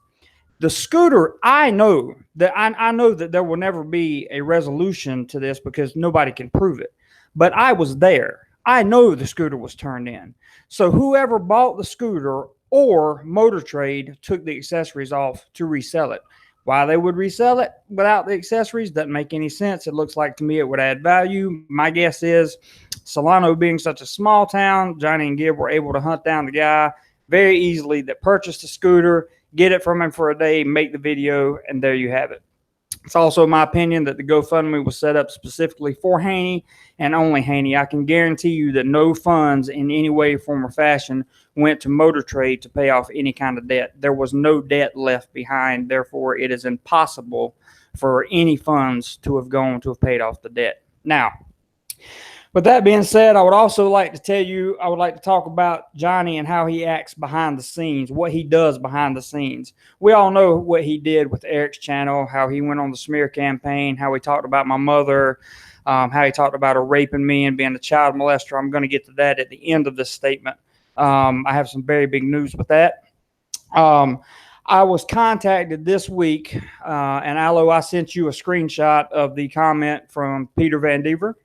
The scooter, I know that there will never be a resolution to this because nobody can prove it. But I was there. I know the scooter was turned in. So whoever bought the scooter or Motor Trade took the accessories off to resell it. Why they would resell it without the accessories doesn't make any sense. It looks like to me it would add value. My guess is Solano being such a small town, Johnny and Gib were able to hunt down the guy very easily that purchased the scooter, get it from him for a day, make the video, and there you have it. It's also my opinion that the GoFundMe was set up specifically for Haney and only Haney. I can guarantee you that no funds in any way, form, or fashion went to Motor Trade to pay off any kind of debt. There was no debt left behind. Therefore, it is impossible for any funds to have gone to have paid off the debt. Now, with that being said, I would also like to tell you, I would like to talk about Johnny and how he acts behind the scenes, what he does behind the scenes. We all know what he did with Eric's channel, how he went on the smear campaign, how he talked about my mother, how he talked about her raping me and being a child molester. I'm going to get to that at the end of this statement. I have some very big news with that. I was contacted this week, and Aloe, I sent you a screenshot of the comment from Peter Van Dever.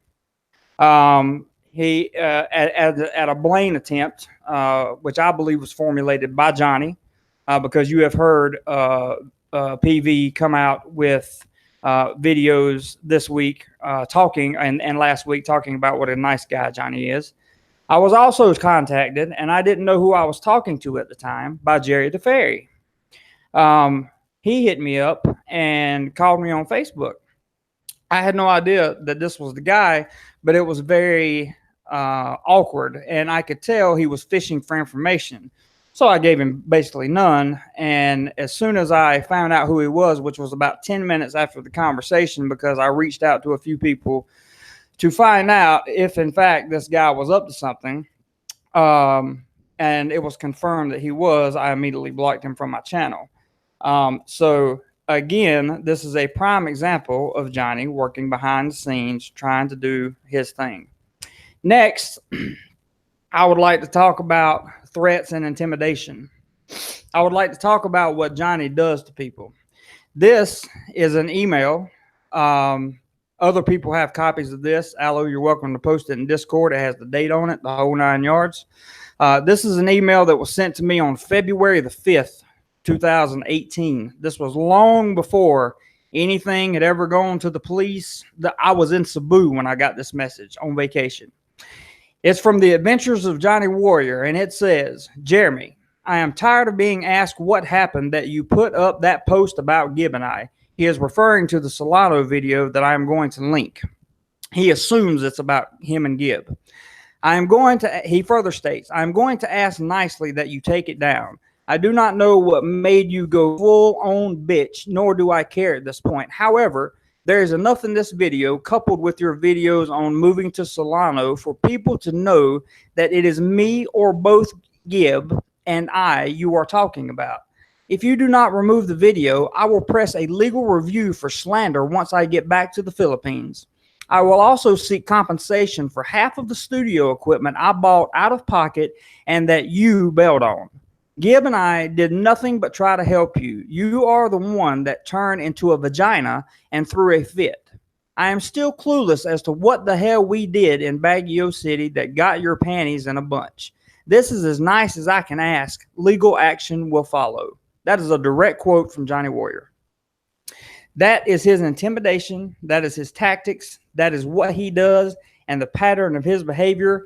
He at a Blaine attempt, which I believe was formulated by Johnny, because you have heard PV come out with videos this week talking and last week talking about what a nice guy Johnny is. I was also contacted, and I didn't know who I was talking to at the time, by Jerry the Fairy. He hit me up and called me on Facebook. I had no idea that this was the guy, but it was very awkward, and I could tell he was fishing for information. So I gave him basically none, and as soon as I found out who he was, which was about 10 minutes after the conversation, because I reached out to a few people to find out if, in fact, this guy was up to something, and it was confirmed that he was, I immediately blocked him from my channel. So again, this is a prime example of Johnny working behind the scenes, trying to do his thing. Next, I would like to talk about threats and intimidation. I would like to talk about what Johnny does to people. This is an email. Other people have copies of this. Aloe, you're welcome to post it in Discord. It has the date on it, the whole 9 yards. This is an email that was sent to me on February the 5th, 2018. This was long before anything had ever gone to the police. I was in Cebu when I got this message on vacation. It's from the Adventures of Johnny Warrior, and it says, Jeremy, I am tired of being asked what happened that you put up that post about Gib and I. He is referring to the Solano video that I am going to link. He assumes it's about him and Gib. He further states, I am going to ask nicely that you take it down. I do not know what made you go full-on bitch, nor do I care at this point. However, there is enough in this video, coupled with your videos on moving to Solano, for people to know that it is me or both Gib and I you are talking about. If you do not remove the video, I will press a legal review for slander once I get back to the Philippines. I will also seek compensation for half of the studio equipment I bought out of pocket and that you bailed on. Gib and I did nothing but try to help you. You are the one that turned into a vagina and threw a fit. I am still clueless as to what the hell we did in Baguio City that got your panties in a bunch. This is as nice as I can ask. Legal action will follow. That is a direct quote from Johnny Warrior. That is his intimidation. That is his tactics. That is what he does, and the pattern of his behavior.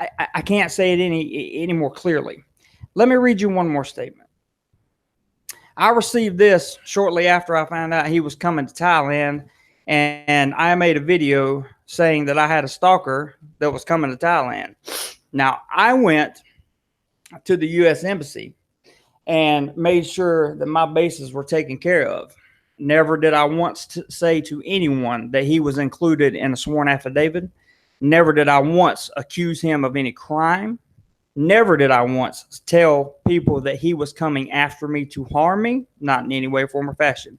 I can't say it any more clearly. Let me read you one more statement. I received this shortly after I found out he was coming to Thailand, and I made a video saying that I had a stalker that was coming to Thailand. Now, I went to the U.S. Embassy and made sure that my bases were taken care of. Never did I once say to anyone that he was included in a sworn affidavit. Never did I once accuse him of any crime. Never did I once tell people that he was coming after me to harm me, not in any way, form, or fashion.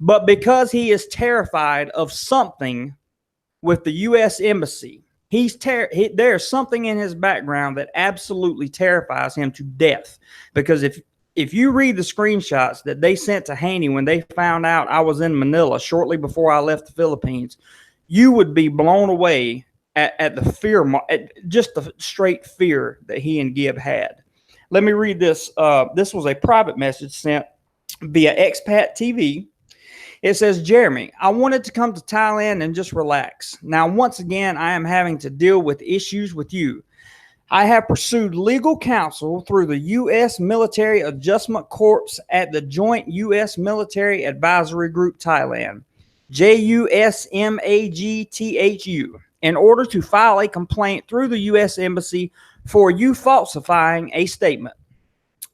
But because he is terrified of something with the U.S. Embassy, there's something in his background that absolutely terrifies him to death. Because if you read the screenshots that they sent to Haney when they found out I was in Manila shortly before I left the Philippines, you would be blown away at the fear, just the straight fear that he and Gibb had. Let me read this. This was a private message sent via Expat TV. It says, Jeremy, I wanted to come to Thailand and just relax. Now, once again, I am having to deal with issues with you. I have pursued legal counsel through the U.S. Military Adjustment Corps at the Joint U.S. Military Advisory Group Thailand, JUSMAGTHU, in order to file a complaint through the U.S. Embassy for you falsifying a statement.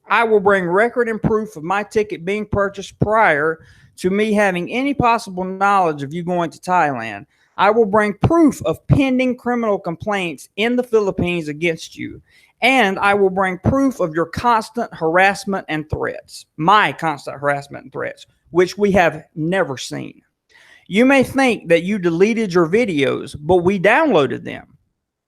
I will bring record and proof of my ticket being purchased prior to me having any possible knowledge of you going to Thailand. I will bring proof of pending criminal complaints in the Philippines against you. And I will bring proof of your constant harassment and threats. My constant harassment and threats, which we have never seen. You may think that you deleted your videos, but we downloaded them.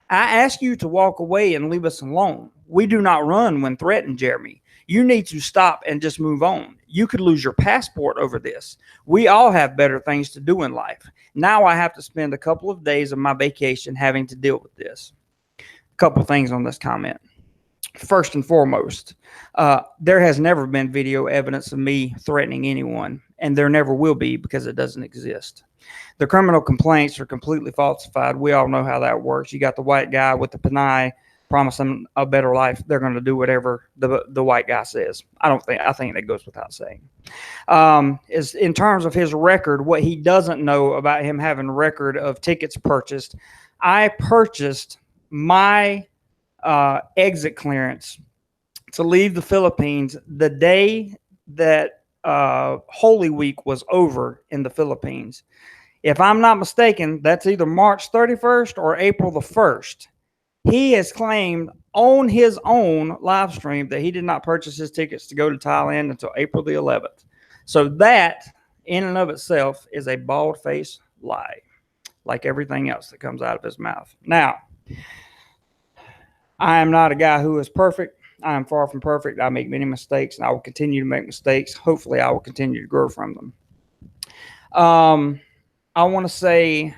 I ask you to walk away and leave us alone. We do not run when threatened, Jeremy. You need to stop and just move on. You could lose your passport over this. We all have better things to do in life. Now I have to spend a couple of days of my vacation having to deal with this. A couple things on this comment. First and foremost, there has never been video evidence of me threatening anyone, and there never will be because it doesn't exist. The criminal complaints are completely falsified. We all know how that works. You got the white guy with the Panay promise them a better life. They're going to do whatever the white guy says. I think that goes without saying. Is in terms of his record, what he doesn't know about him having a record of tickets purchased. I purchased my exit clearance to leave the Philippines the day that Holy Week was over in the Philippines. If I'm not mistaken, that's either March 31st or April the 1st. He has claimed on his own live stream that he did not purchase his tickets to go to Thailand until April the 11th. So that in and of itself is a bald-faced lie, like everything else that comes out of his mouth. Now, I am not a guy who is perfect. I am far from perfect. I make many mistakes, and I will continue to make mistakes. Hopefully, I will continue to grow from them. I want to say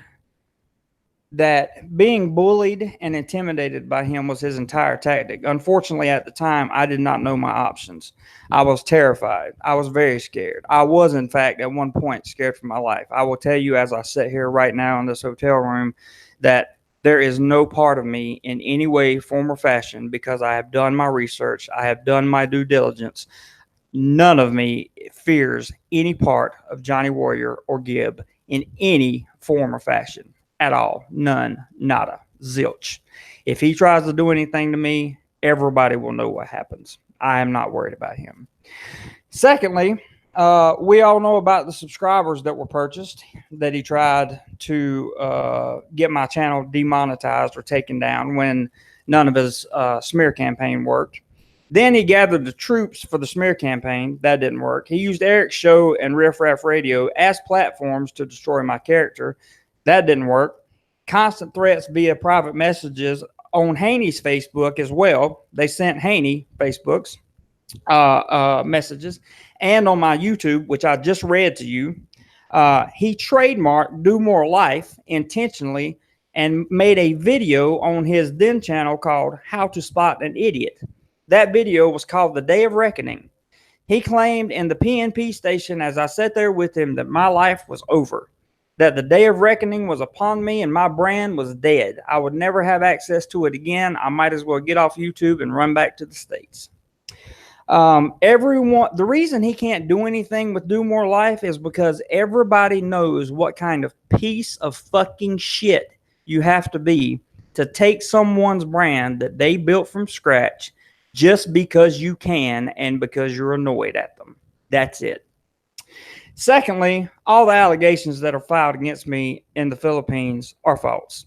that being bullied and intimidated by him was his entire tactic. Unfortunately, at the time, I did not know my options. I was terrified. I was very scared. I was, in fact, at one point scared for my life. I will tell you as I sit here right now in this hotel room that there is no part of me in any way, form, or fashion, because I have done my research. I have done my due diligence. None of me fears any part of Johnny Warrior or Gibb in any form or fashion. At all. None. Nada. Zilch. If he tries to do anything to me, everybody will know what happens. I am not worried about him. Secondly, we all know about the subscribers that were purchased, that he tried to get my channel demonetized or taken down when none of his smear campaign worked. Then he gathered the troops for the smear campaign. That didn't work. He used Eric's show and Riff Raff Radio as platforms to destroy my character. That didn't work. Constant threats via private messages on Haney's Facebook as well. They sent Haney Facebook's messages, and on my YouTube, which I just read to you. He trademarked Do More Life intentionally and made a video on his then channel called How to Spot an Idiot. That video was called The Day of Reckoning. He claimed in the PNP station as I sat there with him that my life was over, that the day of reckoning was upon me and my brand was dead. I would never have access to it again. I might as well get off YouTube and run back to the States. The reason he can't do anything with Do More Life is because everybody knows what kind of piece of fucking shit you have to be to take someone's brand that they built from scratch just because you can and because you're annoyed at them. That's it. Secondly, all the allegations that are filed against me in the Philippines are false.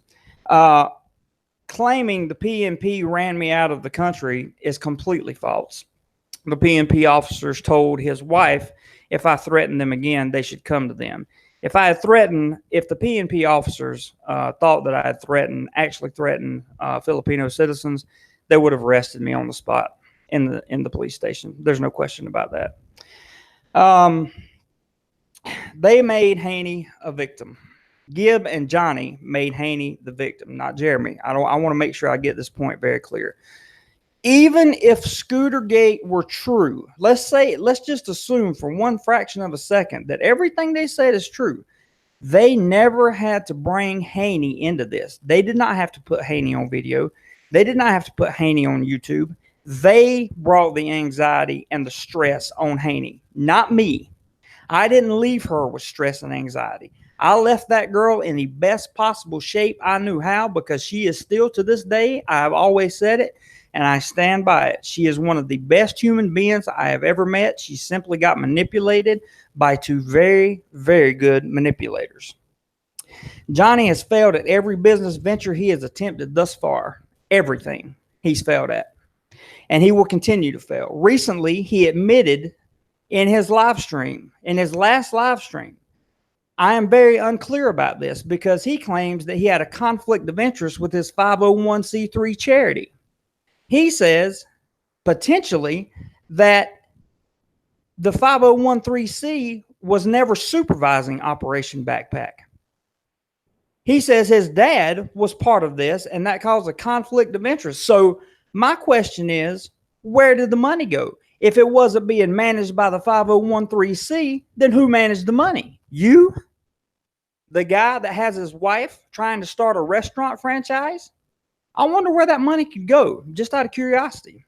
Claiming the PNP ran me out of the country is completely false. The PNP officers told his wife if I threatened them again, they should come to them. If the PNP officers thought that I had actually threatened Filipino citizens, they would have arrested me on the spot in the police station. There's no question about that. They made Haney a victim. Gibb and Johnny made Haney the victim, not Jeremy. I want to make sure I get this point very clear. Even if Scootergate were true, let's just assume for one fraction of a second that everything they said is true. They never had to bring Haney into this. They did not have to put Haney on video. They did not have to put Haney on YouTube. They brought the anxiety and the stress on Haney, not me. I didn't leave her with stress and anxiety. I left that girl in the best possible shape I knew how, because she is still to this day, I've always said it, and I stand by it. She is one of the best human beings I have ever met. She simply got manipulated by two very, very good manipulators. Johnny has failed at every business venture he has attempted thus far. Everything he's failed at. And he will continue to fail. Recently, he admitted in his live stream, in his last live stream, I am very unclear about this because he claims that he had a conflict of interest with his 501c3 charity. He says potentially that the 501c3 was never supervising Operation Backpack. He says his dad was part of this and that caused a conflict of interest. So my question is, where did the money go? If it wasn't being managed by the 501c3, then who managed the money? You? The guy that has his wife trying to start a restaurant franchise? I wonder where that money could go, just out of curiosity.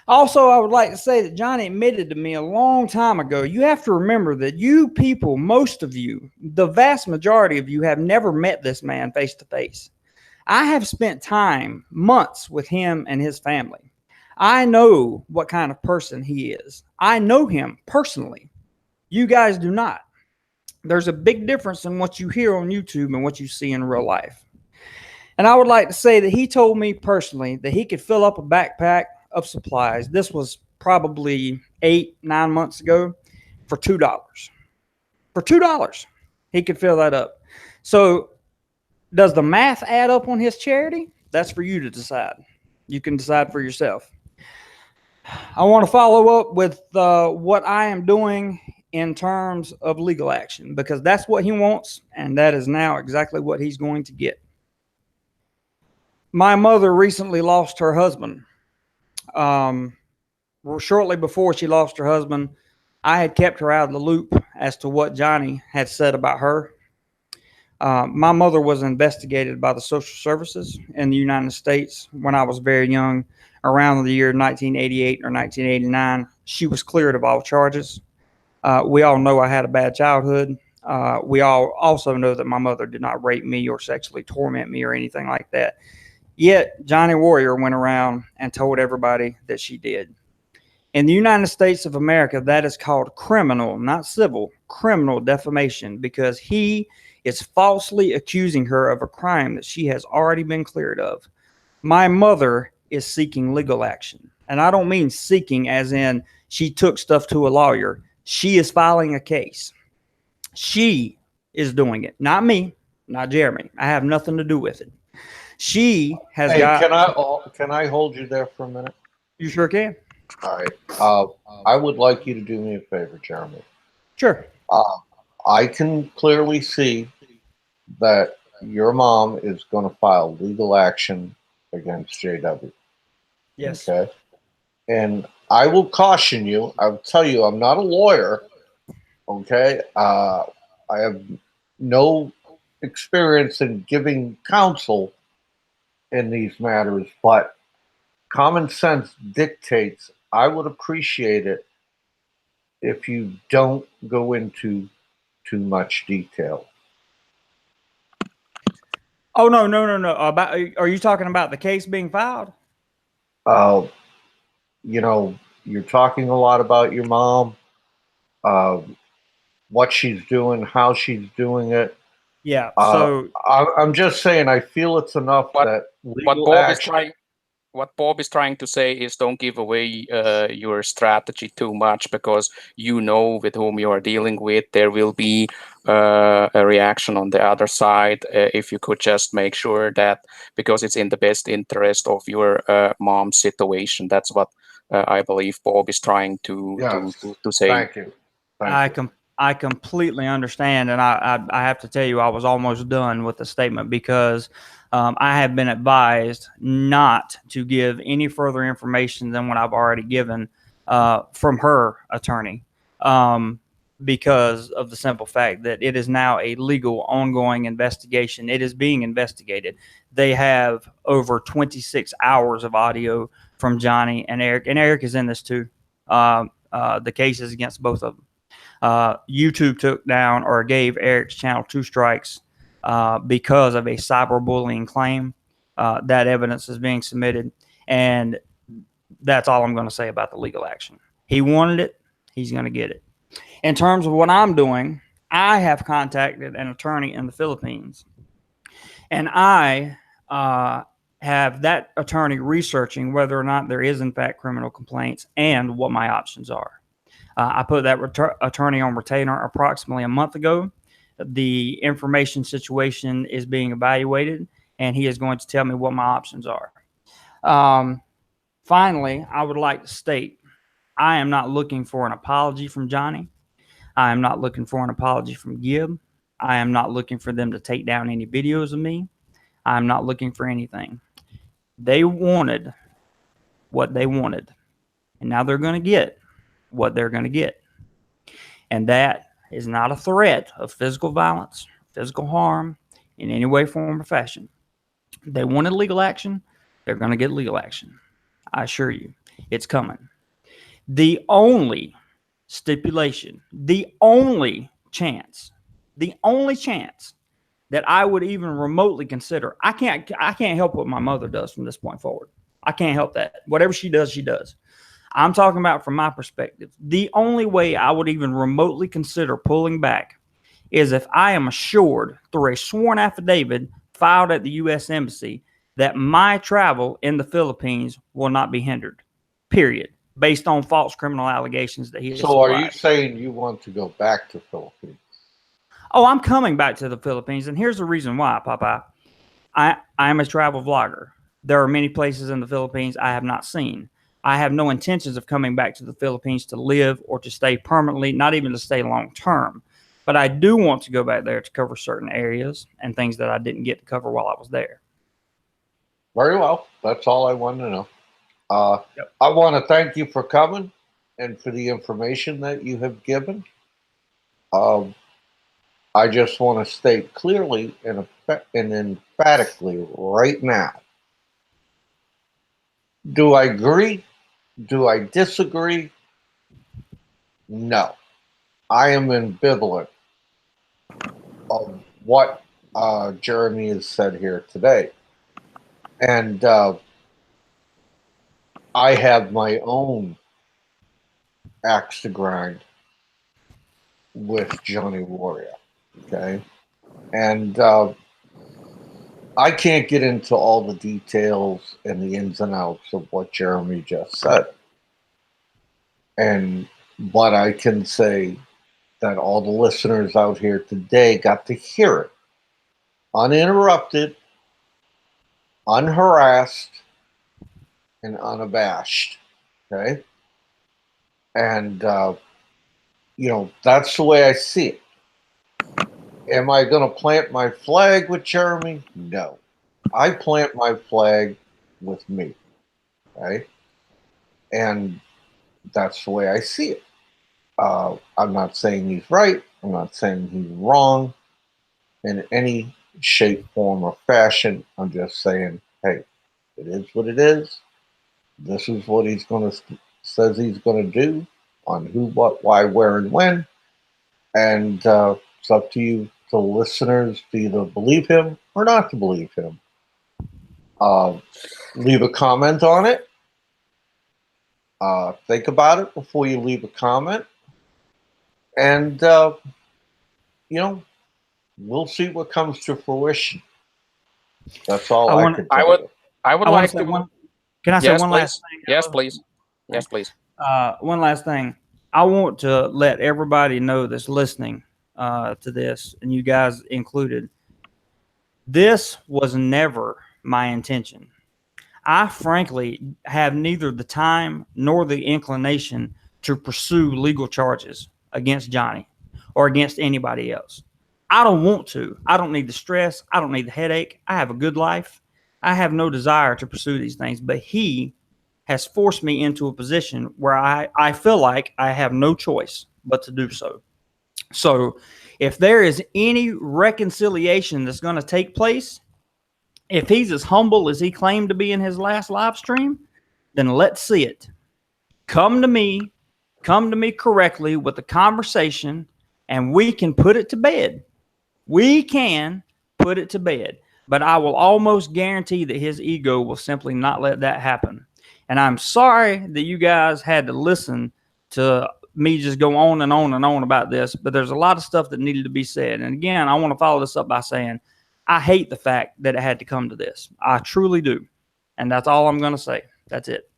Also, I would like to say that Johnny admitted to me a long time ago, you have to remember that you people, most of you, the vast majority of you have never met this man face to face. I have spent time, months with him and his family. I know what kind of person he is. I know him personally. You guys do not. There's a big difference in what you hear on YouTube and what you see in real life. And I would like to say that he told me personally that he could fill up a backpack of supplies. This was probably 8-9 months ago for $2. For $2, he could fill that up. So does the math add up on his charity? That's for you to decide. You can decide for yourself. I want to follow up with what I am doing in terms of legal action, because that's what he wants, and that is now exactly what he's going to get. My mother recently lost her husband. Shortly before she lost her husband, I had kept her out of the loop as to what Johnny had said about her. My mother was investigated by the social services in the United States when I was very young, around the year 1988 or 1989. She was cleared of all charges. We all know I had a bad childhood. We all also know that my mother did not rape me or sexually torment me or anything like that. Yet Johnny Warrior went around and told everybody that she did. In the United States of America, that is called criminal, not civil, criminal defamation, because he is falsely accusing her of a crime that she has already been cleared of. My mother is seeking legal action. And I don't mean seeking as in she took stuff to a lawyer. She is filing a case. She is doing it, not me, not Jeremy. I have nothing to do with it. She has Can I hold you there for a minute? You sure can. All right. I would like you to do me a favor, Jeremy. Sure. I can clearly see that your mom is going to file legal action against JW. Yes. Okay. And I will caution you. I'll tell you, I'm not a lawyer. Okay. I have no experience in giving counsel in these matters, but common sense dictates I would appreciate it if you don't go into too much detail. Oh, no, no, no, no. About, are you talking about the case being filed? Uh, you know, you're talking a lot about your mom, uh, what she's doing, how she's doing it. Yeah. So I'm just saying, I feel it's enough that What legal Bob is action. trying what Bob is trying to say is don't give away your strategy too much, because you know with whom you are dealing with. There will be a reaction on the other side. If you could just make sure that, because it's in the best interest of your mom's situation. That's what I believe Bob is trying to Yes. to say. Thank you. Thank you. I completely understand, and I have to tell you, I was almost done with the statement because I have been advised not to give any further information than what I've already given from her attorney, because of the simple fact that it is now a legal ongoing investigation. It is being investigated. They have over 26 hours of audio from Johnny and Eric is in this too. The case is against both of them. YouTube took down or gave Eric's channel 2 strikes because of a cyberbullying claim. That evidence is being submitted, and that's all I'm going to say about the legal action. He wanted it, he's going to get it. In terms of what I'm doing, I have contacted an attorney in the Philippines, and I have that attorney researching whether or not there is in fact criminal complaints and what my options are. I put that attorney on retainer approximately a month ago. The information situation is being evaluated, and he is going to tell me what my options are. Finally, I would like to state I am not looking for an apology from Johnny. I am not looking for an apology from Gib. I am not looking for them to take down any videos of me. I am not looking for anything. They wanted what they wanted, and now they're going to get what they're going to get. And that is not a threat of physical violence, physical harm in any way, form, or fashion. They wanted legal action. They're going to get legal action. I assure you, it's coming. The only stipulation, the only chance that I would even remotely consider, I can't help what my mother does from this point forward. I can't help that. Whatever she does, she does. I'm talking about from my perspective. The only way I would even remotely consider pulling back is if I am assured through a sworn affidavit filed at the U.S. Embassy that my travel in the Philippines will not be hindered, period, based on false criminal allegations that he has So, are you supplied. saying you want to go back to Philippines? Oh, I'm coming back to the Philippines, and here's the reason why, Popeye. I am a travel vlogger. There are many places in the Philippines I have not seen. I have no intentions of coming back to the Philippines to live or to stay permanently, not even to stay long term. But I do want to go back there to cover certain areas and things that I didn't get to cover while I was there. Very well. That's all I wanted to know. Yep. I want to thank you for coming and for the information that you have given. I just want to state clearly and emphatically right now. Do I agree? Do I disagree? No. I am ambivalent of what Jeremy has said here today. And I have my own axe to grind with Johnny Warrior. Okay. And I can't get into all the details and the ins and outs of what Jeremy just said. But I can say that all the listeners out here today got to hear it uninterrupted, unharassed, and unabashed. Okay. And, that's the way I see it. Am I going to plant my flag with Jeremy? No. I plant my flag with me, right? And that's the way I see it. I'm not saying he's right. I'm not saying he's wrong in any shape, form, or fashion. I'm just saying, hey, it is what it is. This is what he's going to says he's going to do on who, what, why, where, and when. And it's up to you, the listeners, to either believe him or not to believe him. Leave a comment on it. Think about it before you leave a comment. And, we'll see what comes to fruition. That's all I can tell you. I would like to. Can I say one last thing? Yes, please. Yes, please. One last thing. I want to let everybody know that's listening to this, and you guys included. This was never my intention. I frankly have neither the time nor the inclination to pursue legal charges against Johnny or against anybody else. I don't want to. I don't need the stress. I don't need the headache. I have a good life. I have no desire to pursue these things, but he has forced me into a position where I feel like I have no choice but to do so. So if there is any reconciliation that's going to take place, if he's as humble as he claimed to be in his last live stream, then let's see it. Come to me correctly with a conversation, and we can put it to bed. We can put it to bed. But I will almost guarantee that his ego will simply not let that happen. And I'm sorry that you guys had to listen to me just go on and on and on about this, but there's a lot of stuff that needed to be said. And again, I want to follow this up by saying, I hate the fact that it had to come to this. I truly do. And that's all I'm going to say. That's it.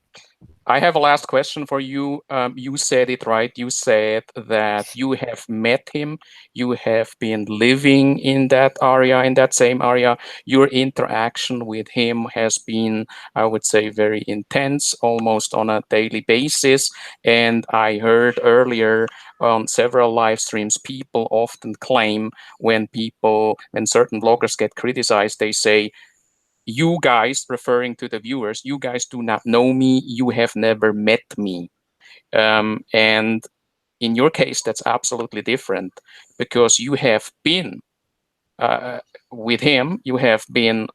I have a last question for you. You said it right. You said that you have met him. You have been living in that area, in that same area. Your interaction with him has been, I would say, very intense, almost on a daily basis. And I heard earlier on several live streams, people often claim when certain bloggers get criticized, they say, you guys, referring to the viewers, you guys do not know me, you have never met me. And in your case, that's absolutely different because you have been with him, you have been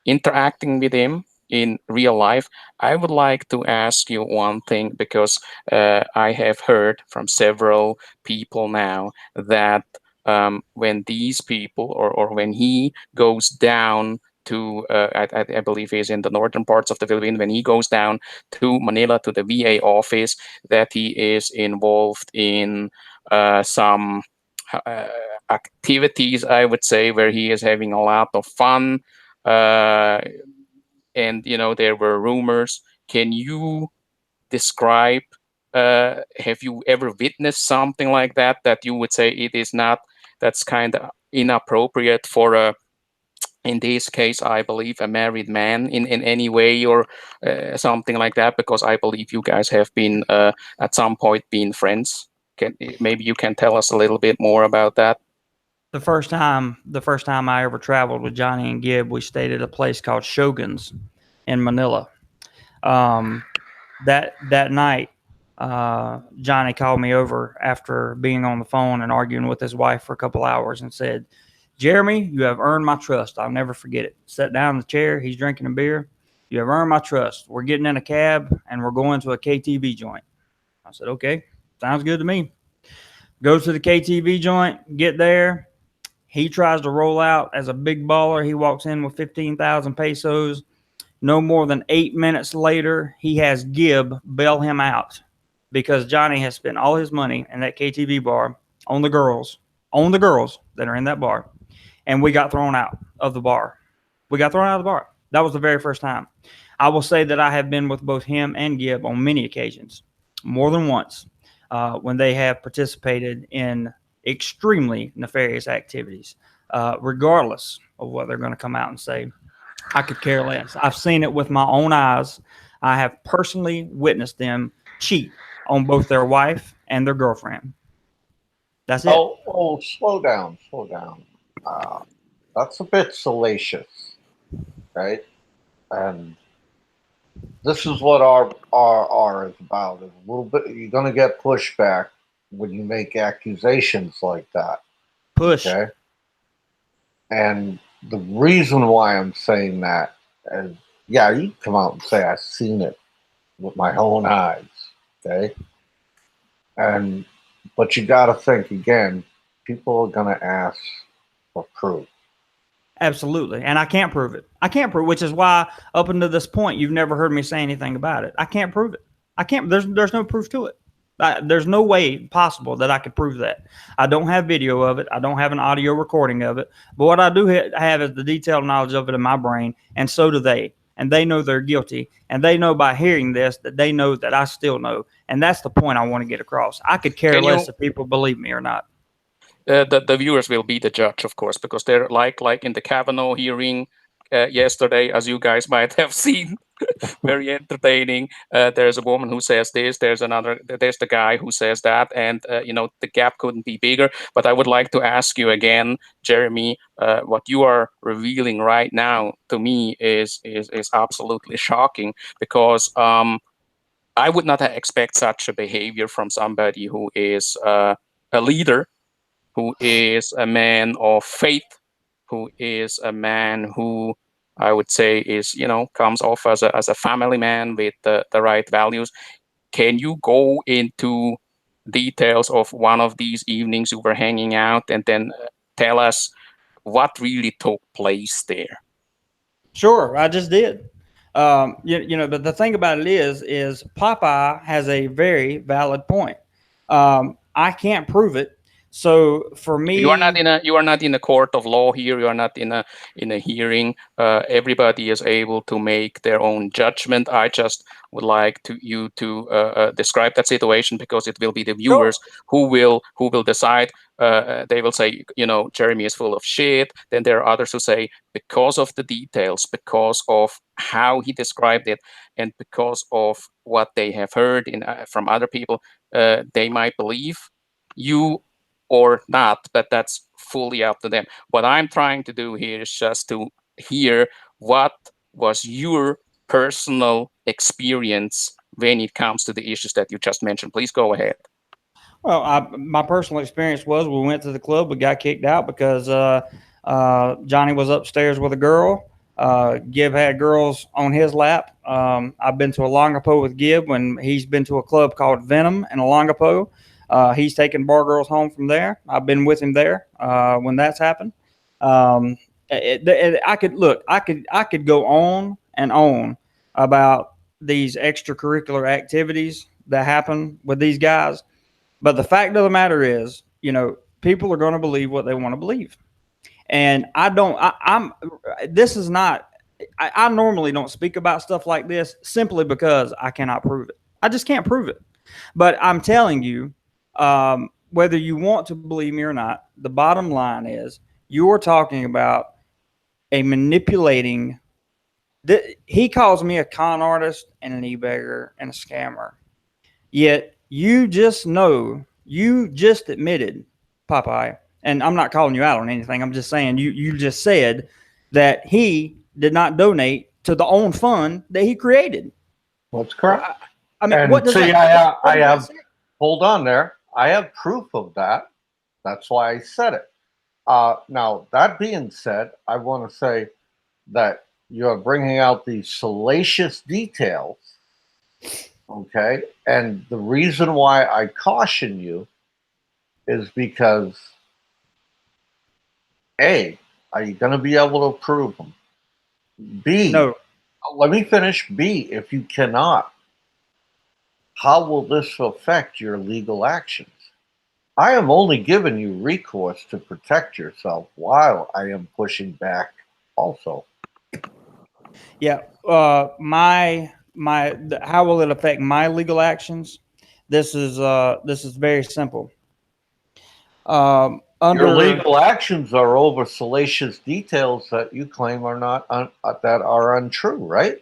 interacting with him in real life. I would like to ask you one thing because I have heard from several people now that when these people or when he goes down to, I believe he's in the northern parts of the Philippines, when he goes down to Manila to the VA office, that he is involved in some activities, I would say, where he is having a lot of fun. And, there were rumors. Can you describe, have you ever witnessed something like that, that you would say it is not, that's kind of inappropriate for in this case, I believe a married man in any way or something like that, because I believe you guys have been at some point been friends. Maybe you can tell us a little bit more about that. The first time I ever traveled with Johnny and Gib, we stayed at a place called Shogun's in Manila. That night, Johnny called me over after being on the phone and arguing with his wife for a couple hours and said, Jeremy, you have earned my trust. I'll never forget it. Sat down in the chair. He's drinking a beer. You have earned my trust. We're getting in a cab and we're going to a KTV joint. I said, okay, sounds good to me. Go to the KTV joint, get there. He tries to roll out as a big baller. He walks in with 15,000 pesos. No more than 8 minutes later, he has Gib bail him out because Johnny has spent all his money in that KTV bar on the girls that are in that bar. And we got thrown out of the bar. That was the very first time. I will say that I have been with both him and Gib on many occasions, more than once, when they have participated in extremely nefarious activities, regardless of what they're going to come out and say. I could care less. I've seen it with my own eyes. I have personally witnessed them cheat on both their wife and their girlfriend. That's it. Oh, slow down, slow down. That's a bit salacious, right? And this is what our is about. Is a little bit. You're going to get pushback when you make accusations like that. Push. Okay. And the reason why I'm saying that is, yeah, you can come out and say I've seen it with my own eyes. Okay. And but you got to think again. People are going to ask for proof. Absolutely. And I can't prove it. I can't prove, which is why up until this point, you've never heard me say anything about it. I can't prove it. I can't, there's no proof to it. There's no way possible that I could prove that. I don't have video of it. I don't have an audio recording of it. But what I do have is the detailed knowledge of it in my brain. And so do they. And they know they're guilty. And they know by hearing this that they know that I still know. And that's the point I want to get across. I could care less if people believe me or not. The viewers will be the judge, of course, because they're like in the Kavanaugh hearing yesterday, as you guys might have seen. Very entertaining. There's a woman who says this. There's the guy who says that, and the gap couldn't be bigger. But I would like to ask you again, Jeremy, what you are revealing right now to me is absolutely shocking, because I would not expect such a behavior from somebody who is a leader, who is a man of faith, who is a man who I would say is, comes off as a family man with the right values. Can you go into details of one of these evenings you were hanging out, and then tell us what really took place there? Sure, I just did. But the thing about it is Popeye has a very valid point. I can't prove it. So for me, you are not in a court of law here. You are not in a hearing. Everybody is able to make their own judgment. I just would like you to describe that situation, because it will be the viewers who will decide. They will say, Jeremy is full of shit. Then there are others who say, because of the details, because of how he described it, and because of what they have heard from other people, they might believe you or not, but that's fully up to them. What I'm trying to do here is just to hear what was your personal experience when it comes to the issues that you just mentioned. Please go ahead. Well, my personal experience was we went to the club, we got kicked out because Johnny was upstairs with a girl. Gib had girls on his lap. I've been to Olongapo with Gib when he's been to a club called Venom in Olongapo. He's taken bar girls home from there. I've been with him there when that's happened. I could go on and on about these extracurricular activities that happen with these guys. But the fact of the matter is, people are going to believe what they want to believe. And I normally don't speak about stuff like this simply because I cannot prove it. I just can't prove it. But I'm telling you, whether you want to believe me or not, the bottom line is you're talking about a manipulating. He calls me a con artist and an e-bagger and a scammer. Yet you just admitted, Popeye, and I'm not calling you out on anything. I'm just saying you just said that he did not donate to the own fund that he created. That's correct. I mean, and what does see, that? I have. Hold on there. I have proof of that. That's why I said it. Now, that being said, I want to say that you're bringing out these salacious details. Okay. And the reason why I caution you is because, A, are you going to be able to prove them? B, No. Let me finish. B, if you cannot, how will this affect your legal actions? I am only giving you recourse to protect yourself while I am pushing back also. Yeah. How will it affect my legal actions? This is very simple. Your legal actions are over salacious details that you claim are not that are untrue, right?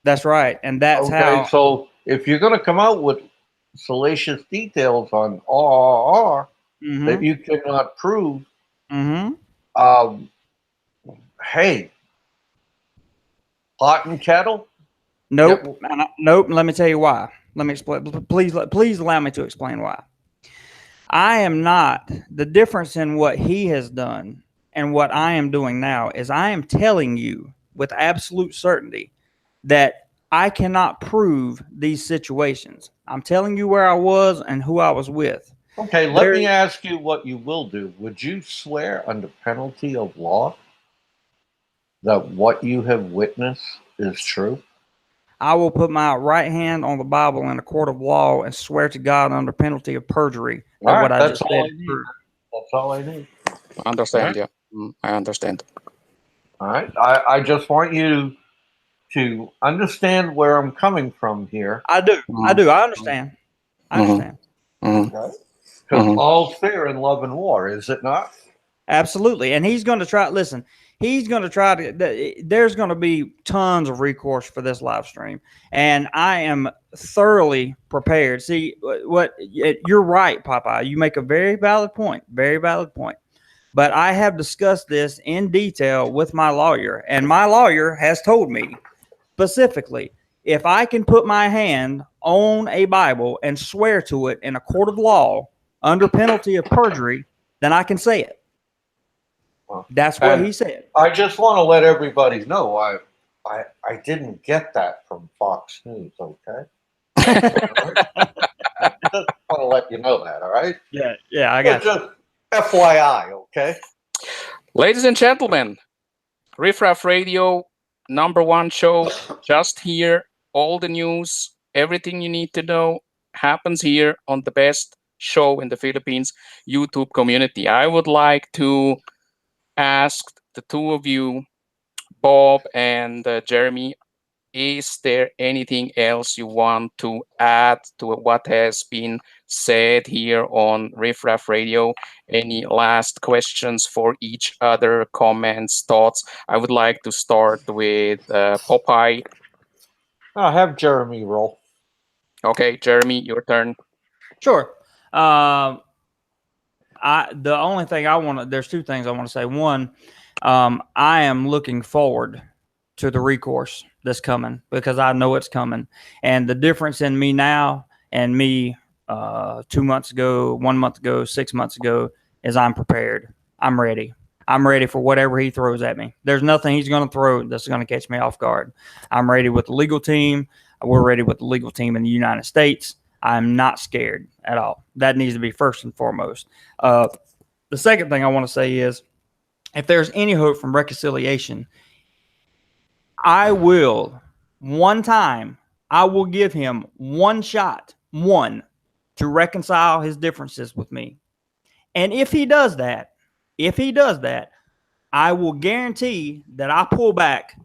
That's right, and that's how. So if you're going to come out with salacious details on RRR, that you cannot prove, Mm-hmm. hey, pot and kettle? Nope. Nope. Let me tell you why. Let me explain. Please allow me to explain why. I am not, the difference in what he has done and what I am doing now is I am telling you with absolute certainty that I cannot prove these situations. I'm telling you where I was and who I was with. Okay, let me ask you what you will do. Would you swear under penalty of law that what you have witnessed is true? I will put my right hand on the Bible in a court of law and swear to God under penalty of perjury that what I just said is true. That's all I need. I understand, Right. yeah. I understand. All right. I just want you to understand where I'm coming from here. I do. I do. I understand. I understand. Because all's fair in love and war, is it not? Absolutely. And he's going to try, listen, he's going to try to, there's going to be tons of recourse for this live stream. And I am thoroughly prepared. See, you're right, Popeye. You make a very valid point. Very valid point. But I have discussed this in detail with my lawyer. And my lawyer has told me specifically, if I can put my hand on a Bible and swear to it in a court of law under penalty of perjury, then I can say it. That's what he said. I just want to let everybody know I didn't get that from Fox News, okay? I just want to let you know that, all right? Yeah, I got you. Just FYI, okay? Ladies and gentlemen, Riff Radio, #1 show, just here. All the news, everything you need to know happens here on the best show in the Philippines YouTube community. I would like to ask the two of you, Bob and Jeremy, is there anything else you want to add to what has been said here on Riff Radio? Any last questions for each other, comments, thoughts? I would like to start with Popeye. I'll have Jeremy roll. Okay, Jeremy, your turn. Sure. The only thing I want to, there's two things I want to say. One, I am looking forward to the recourse that's coming because I know it's coming. And the difference in me now and me 2 months ago, 1 month ago, 6 months ago is I'm prepared. I'm ready. I'm ready for whatever he throws at me. There's nothing he's going to throw that's going to catch me off guard. I'm ready with the legal team. We're ready with the legal team in the United States. I'm not scared at all. That needs to be first and foremost. The second thing I want to say is if there's any hope from reconciliation, I will, one time, I will give him one shot, to reconcile his differences with me. And if he does that, I will guarantee that I pull back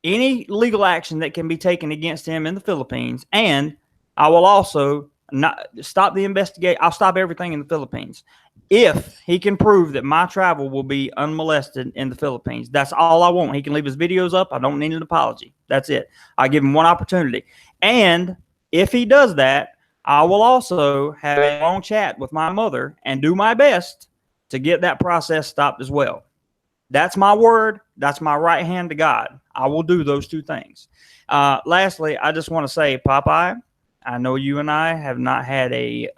any legal action that can be taken against him in the Philippines. And I will also not stop the investigation. I'll stop everything in the Philippines. If he can prove that my travel will be unmolested in the Philippines, that's all I want. He can leave his videos up. I don't need an apology. That's it. I give him one opportunity. And if he does that, I will also have a long chat with my mother and do my best to get that process stopped as well. That's my word. That's my right hand to God. I will do those two things. Lastly, I just want to say, Popeye, I know you and I have not had a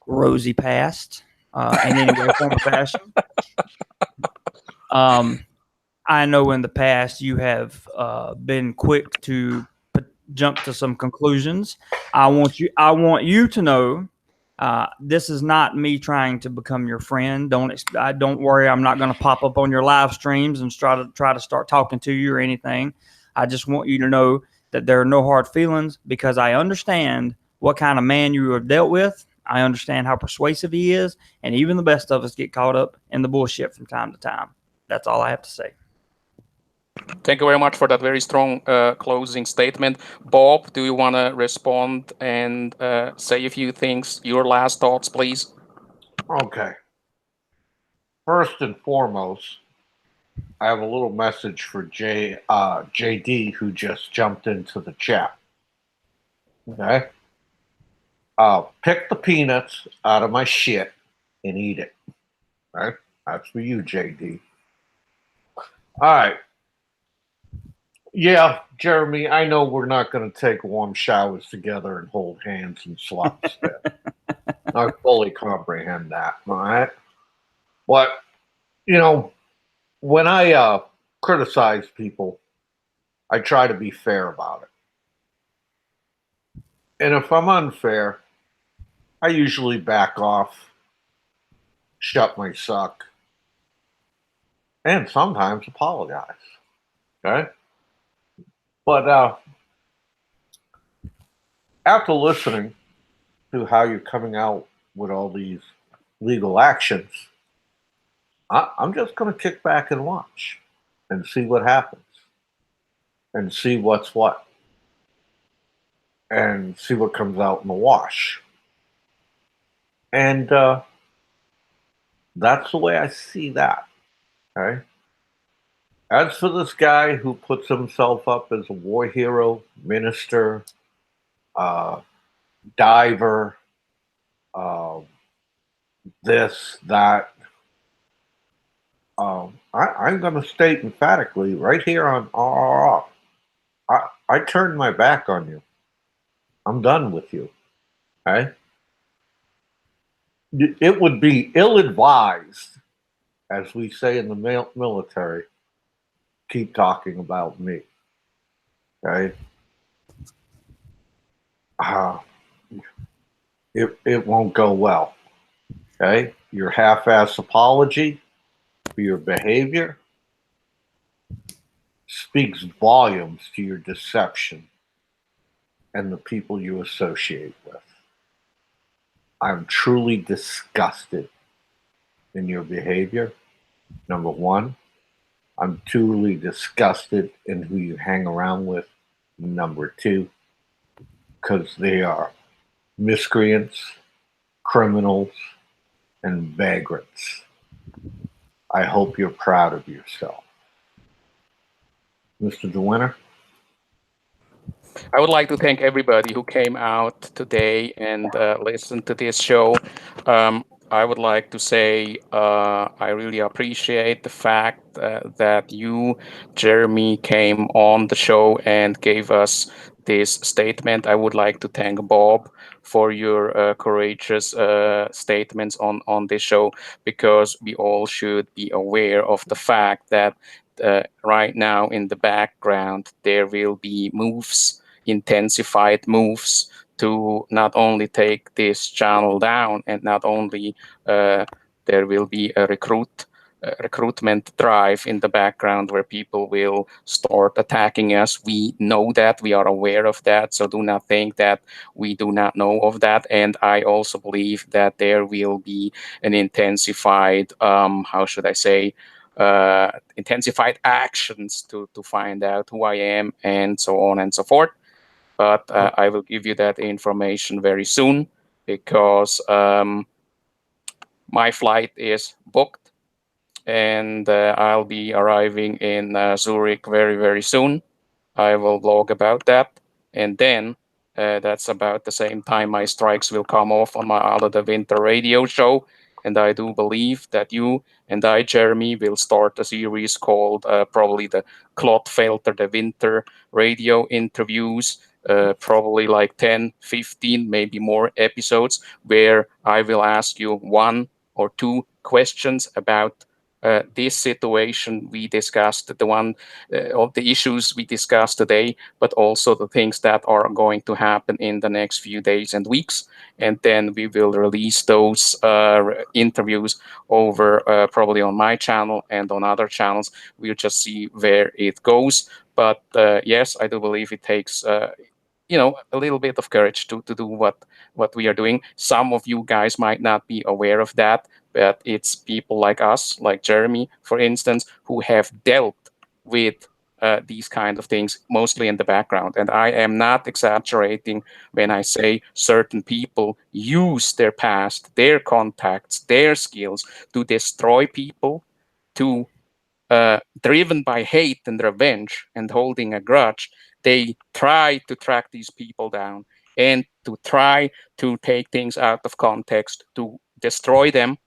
rosy past in any way, form, or fashion. I know in the past you have been quick to jump to some conclusions. I want you to know this is not me trying to become your friend. Don't worry. I'm not going to pop up on your live streams and try to start talking to you or anything. I just want you to know that there are no hard feelings because I understand what kind of man you have dealt with. I understand how persuasive he is, and even the best of us get caught up in the bullshit from time to time. That's all I have to say. Thank you very much for that very strong closing statement. Bob, do you want to respond and say a few things? Your last thoughts, please. Okay. First and foremost, I have a little message for JD who just jumped into the chat. Okay. pick the peanuts out of my shit and eat it. Right? That's for you, JD. All right. Yeah, Jeremy, I know we're not going to take warm showers together and hold hands and slop spit. I fully comprehend that. All right. But, you know, when I criticize people, I try to be fair about it. And if I'm unfair, I usually back off, shut my suck, and sometimes apologize. Okay? But after listening to how you're coming out with all these legal actions, I'm just going to kick back and watch and see what happens and see what's what and see what comes out in the wash. And that's the way I see that. Okay. As for this guy who puts himself up as a war hero, minister, uh, diver, uh, this, that, I'm going to state emphatically right here on RRR, I turned my back on you. I'm done with you. Okay? It would be ill-advised, as we say in the military, keep talking about me. Okay? It won't go well. Okay? Your half-ass apology for your behavior speaks volumes to your deception and the people you associate with. I'm truly disgusted in your behavior. Number one, I'm truly disgusted in who you hang around with. Number two, because they are miscreants, criminals, and vagrants. I hope you're proud of yourself. Mr. DeWinter? I would like to thank everybody who came out today and listened to this show. I would like to say I really appreciate the fact that you, Jeremy, came on the show and gave us this statement. I would like to thank Bob for your courageous statements on this show, because we all should be aware of the fact that right now in the background there will be moves, intensified moves, to not only take this channel down, and not only there will be a recruitment drive in the background where people will start attacking us. We know that, we are aware of that, so do not think that we do not know of that. And I also believe that there will be an intensified, how should I say, intensified actions to find out who I am and so on and so forth. But I will give you that information very soon, because my flight is booked, and I'll be arriving in Zurich very, very soon. I will blog about that. And then that's about the same time my strikes will come off on my Alla de Winter radio show. And I do believe that you and I, Jeremy, will start a series called probably the Clotfelter de Winter radio interviews, probably like 10, 15, maybe more episodes, where I will ask you one or two questions about this situation we discussed, the one of the issues we discussed today, but also the things that are going to happen in the next few days and weeks. And then we will release those interviews over probably on my channel and on other channels. We'll just see where it goes. But yes, I do believe it takes a little bit of courage to do what we are doing. Some of you guys might not be aware of that, but it's people like us, like Jeremy, for instance, who have dealt with these kind of things mostly in the background. And I am not exaggerating when I say certain people use their past, their contacts, their skills to destroy people, to driven by hate and revenge and holding a grudge, they try to track these people down and to try to take things out of context, to destroy them.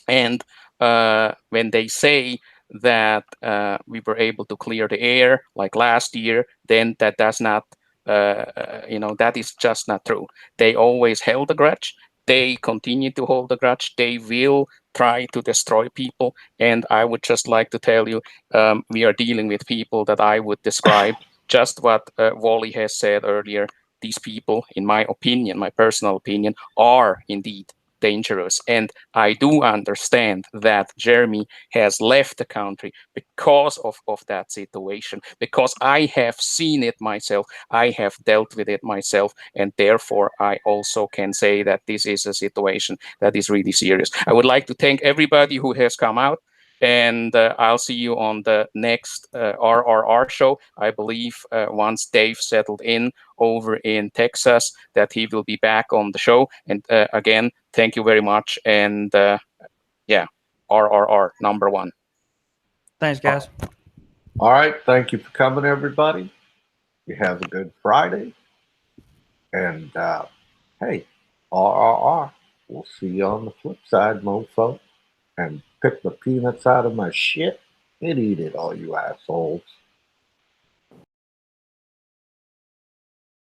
And when they say that we were able to clear the air like last year, then that does not, that is just not true. They always held a grudge. They continue to hold a grudge. They will try to destroy people. And I would just like to tell you, we are dealing with people that I would describe just what Wally has said earlier. These people, in my opinion, my personal opinion, are indeed dangerous. And I do understand that Jeremy has left the country because of that situation, because I have seen it myself. I have dealt with it myself. And therefore, I also can say that this is a situation that is really serious. I would like to thank everybody who has come out. And I'll see you on the next RRR show. I believe once Dave settled in over in Texas, that he will be back on the show. And again, thank you very much. And yeah, RRR #1. Thanks, guys. All right. Thank you for coming, everybody. You have a good Friday. And hey, RRR. We'll see you on the flip side, mofo. And pick the peanuts out of my shit and eat it, all you assholes.